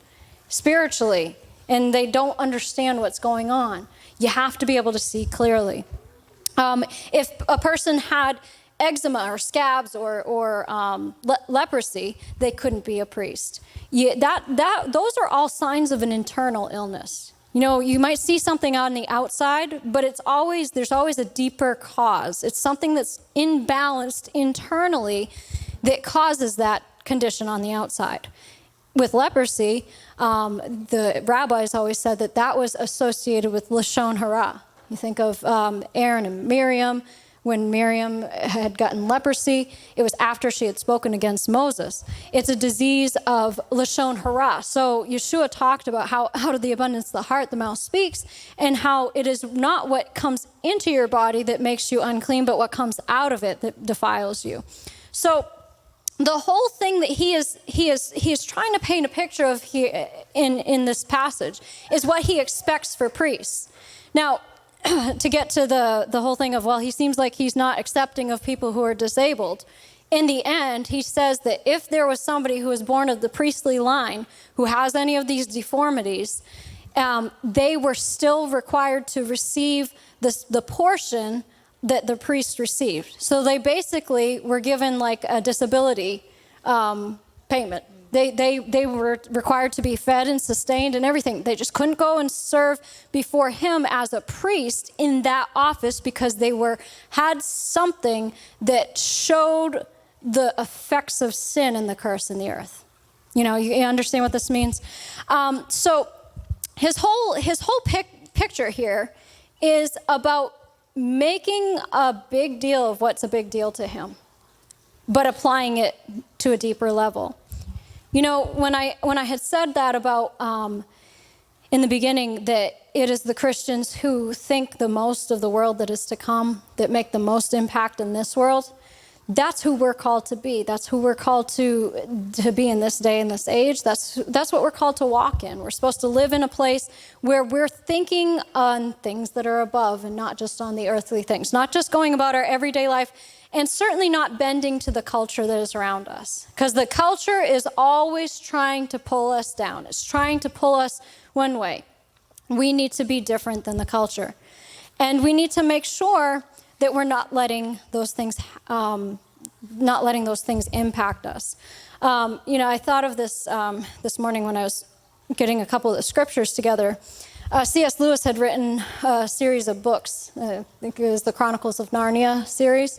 spiritually, and they don't understand what's going on. You have to be able to see clearly. If a person had eczema or scabs or leprosy, they couldn't be a priest. Those are all signs of an internal illness. You might see something on the outside, but there's always a deeper cause. It's something that's imbalanced internally that causes that condition on the outside. With leprosy, the rabbis always said that was associated with Lashon Hara. You think of Aaron and Miriam. When Miriam had gotten leprosy, it was after she had spoken against Moses. It's a disease of Lashon Hara. So Yeshua talked about how out of the abundance of the heart the mouth speaks, and how it is not what comes into your body that makes you unclean, but what comes out of it that defiles you. So the whole thing that he is trying to paint a picture of here in this passage is what he expects for priests. Now, to get to the whole thing of, he seems like he's not accepting of people who are disabled. In the end, he says that if there was somebody who was born of the priestly line who has any of these deformities, they were still required to receive the portion that the priest received. So they basically were given like a disability payment. They were required to be fed and sustained and everything. They just couldn't go and serve before him as a priest in that office because they had something that showed the effects of sin and the curse in the earth. You understand what this means? So his whole picture here is about making a big deal of what's a big deal to him, but applying it to a deeper level. When I had said that about in the beginning, that it is the Christians who think the most of the world that is to come, that make the most impact in this world, that's who we're called to be. That's who we're called to be in this day and this age. That's what we're called to walk in. We're supposed to live in a place where we're thinking on things that are above and not just on the earthly things, not just going about our everyday life, and certainly not bending to the culture that is around us. Because the culture is always trying to pull us down. It's trying to pull us one way. We need to be different than the culture. And we need to make sure that we're not letting those things impact us. I thought of this this morning when I was getting a couple of the scriptures together. C.S. Lewis had written a series of books. I think it was the Chronicles of Narnia series.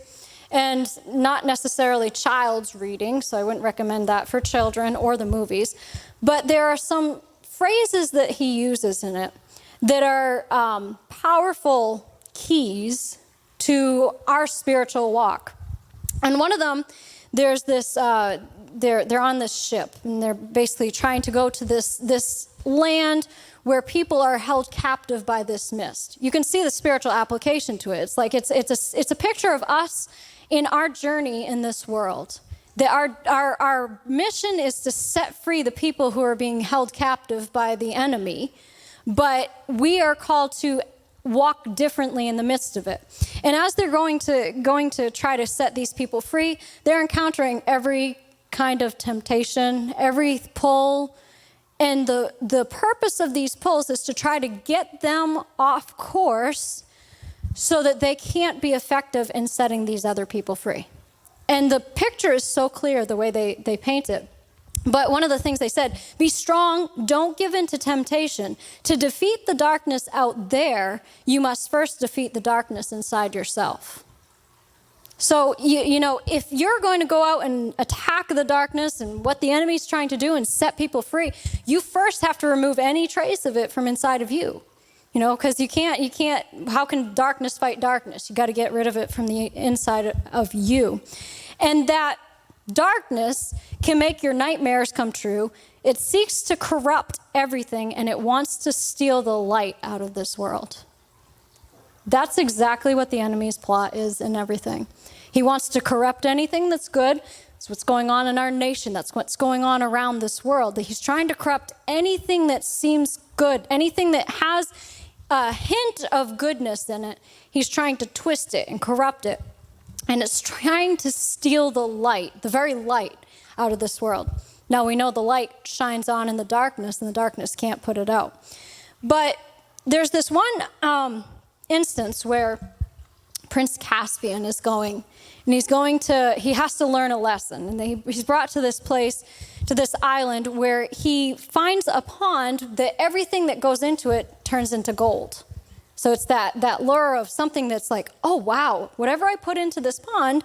And not necessarily child's reading, so I wouldn't recommend that for children or the movies. But there are some phrases that he uses in it that are powerful keys to our spiritual walk. And one of them, there's this, they're on this ship, and they're basically trying to go to this land where people are held captive by this mist. You can see the spiritual application to it. It's like it's a picture of us in our journey in this world. That our mission is to set free the people who are being held captive by the enemy, but we are called to walk differently in the midst of it. And as they're going to try to set these people free, they're encountering every kind of temptation, every pull. And the purpose of these pulls is to try to get them off course so that they can't be effective in setting these other people free. And the picture is so clear the way they paint it. But one of the things they said, be strong, don't give in to temptation. To defeat the darkness out there, you must first defeat the darkness inside yourself. So, if you're going to go out and attack the darkness and what the enemy's trying to do and set people free, you first have to remove any trace of it from inside of you. Because you can't, how can darkness fight darkness? You got to get rid of it from the inside of you. And that darkness can make your nightmares come true. It seeks to corrupt everything, and it wants to steal the light out of this world. That's exactly what the enemy's plot is in everything. He wants to corrupt anything that's good. That's what's going on in our nation. That's what's going on around this world. He's trying to corrupt anything that seems good, anything that has a hint of goodness in it. He's trying to twist it and corrupt it. And it's trying to steal the light, the very light, out of this world. Now, we know the light shines on in the darkness, and the darkness can't put it out. But there's this one instance where Prince Caspian is going, and he has to learn a lesson. And he's brought to this place, to this island, where he finds a pond that everything that goes into it turns into gold. So it's that lure of something that's like, oh, wow, whatever I put into this pond,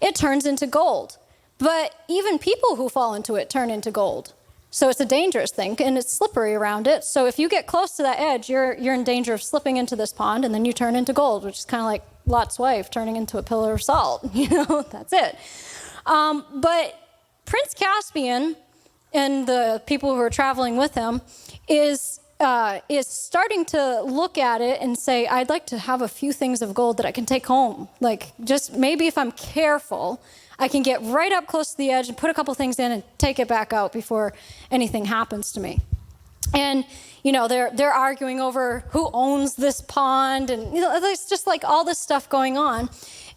it turns into gold. But even people who fall into it turn into gold. So it's a dangerous thing, and it's slippery around it. So if you get close to that edge, you're in danger of slipping into this pond, and then you turn into gold, which is kind of like Lot's wife turning into a pillar of salt. That's it. But Prince Caspian and the people who are traveling with him is starting to look at it and say, I'd like to have a few things of gold that I can take home. Like, just maybe if I'm careful, I can get right up close to the edge and put a couple things in and take it back out before anything happens to me. And, they're arguing over who owns this pond, and, there's just like all this stuff going on.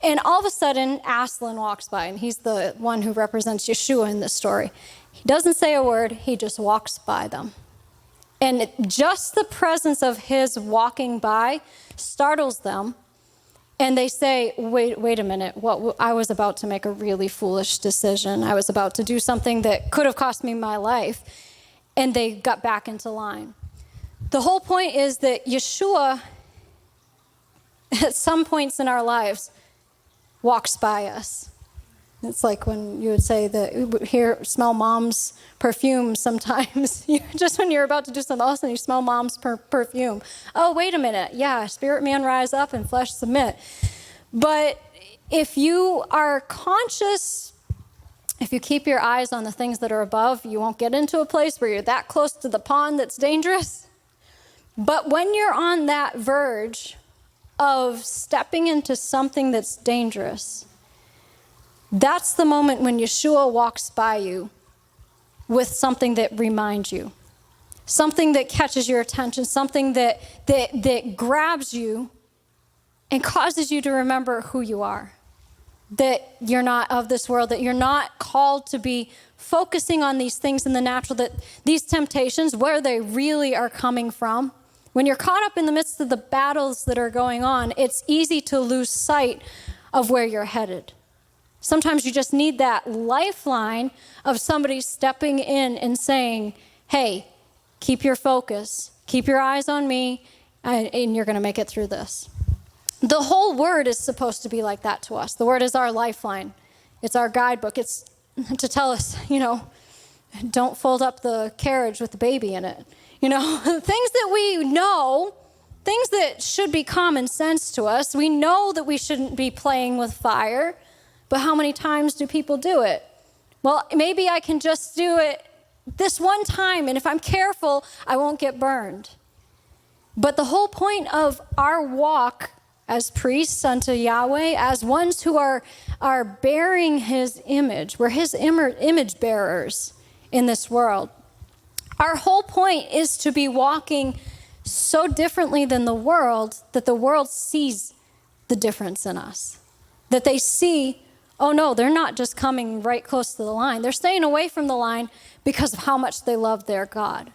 And all of a sudden, Aslan walks by, and he's the one who represents Yeshua in this story. He doesn't say a word, he just walks by them. And just the presence of his walking by startles them. And they say, wait a minute, I was about to make a really foolish decision. I was about to do something that could have cost me my life. And they got back into line. The whole point is that Yeshua, at some points in our lives, walks by us. It's like when you would say that smell mom's perfume sometimes. Just when you're about to do something else and you smell mom's perfume. Oh, wait a minute. Yeah, spirit man rise up and flesh submit. But if you are conscious, if you keep your eyes on the things that are above, you won't get into a place where you're that close to the pond that's dangerous. But when you're on that verge of stepping into something that's dangerous, that's the moment when Yeshua walks by you with something that reminds you, something that catches your attention, something that grabs you and causes you to remember who you are, that you're not of this world, that you're not called to be focusing on these things in the natural, that these temptations, where they really are coming from. When you're caught up in the midst of the battles that are going on, it's easy to lose sight of where you're headed. Sometimes you just need that lifeline of somebody stepping in and saying, hey, keep your focus, keep your eyes on me, and you're going to make it through this. The whole word is supposed to be like that to us. The word is our lifeline. It's our guidebook. It's to tell us, don't fold up the carriage with the baby in it. Things that we know, things that should be common sense to us. We know that we shouldn't be playing with fire. But how many times do people do it? Well, maybe I can just do it this one time, and if I'm careful, I won't get burned. But the whole point of our walk as priests unto Yahweh, as ones who are bearing his image, we're his image bearers in this world. Our whole point is to be walking so differently than the world that the world sees the difference in us. That they see, oh no, they're not just coming right close to the line. They're staying away from the line because of how much they love their God.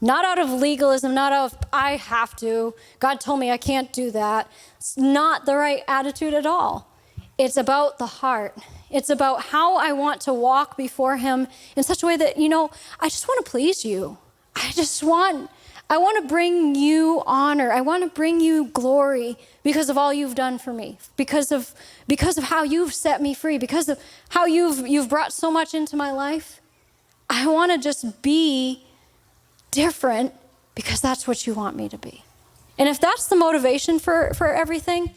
Not out of legalism, not out of, I have to. God told me I can't do that. It's not the right attitude at all. It's about the heart. It's about how I want to walk before him in such a way that, I just want to please you. I want to bring you honor. I want to bring you glory because of all you've done for me, because of how you've set me free, because of how you've brought so much into my life. I want to just be different because that's what you want me to be. And if that's the motivation for everything,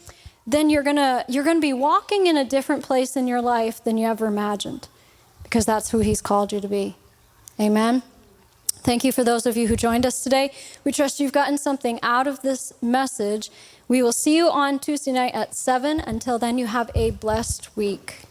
then you're gonna be walking in a different place in your life than you ever imagined, because that's who he's called you to be. Amen. Thank you for those of you who joined us today. We trust you've gotten something out of this message. We will see you on Tuesday night at 7. Until then, you have a blessed week.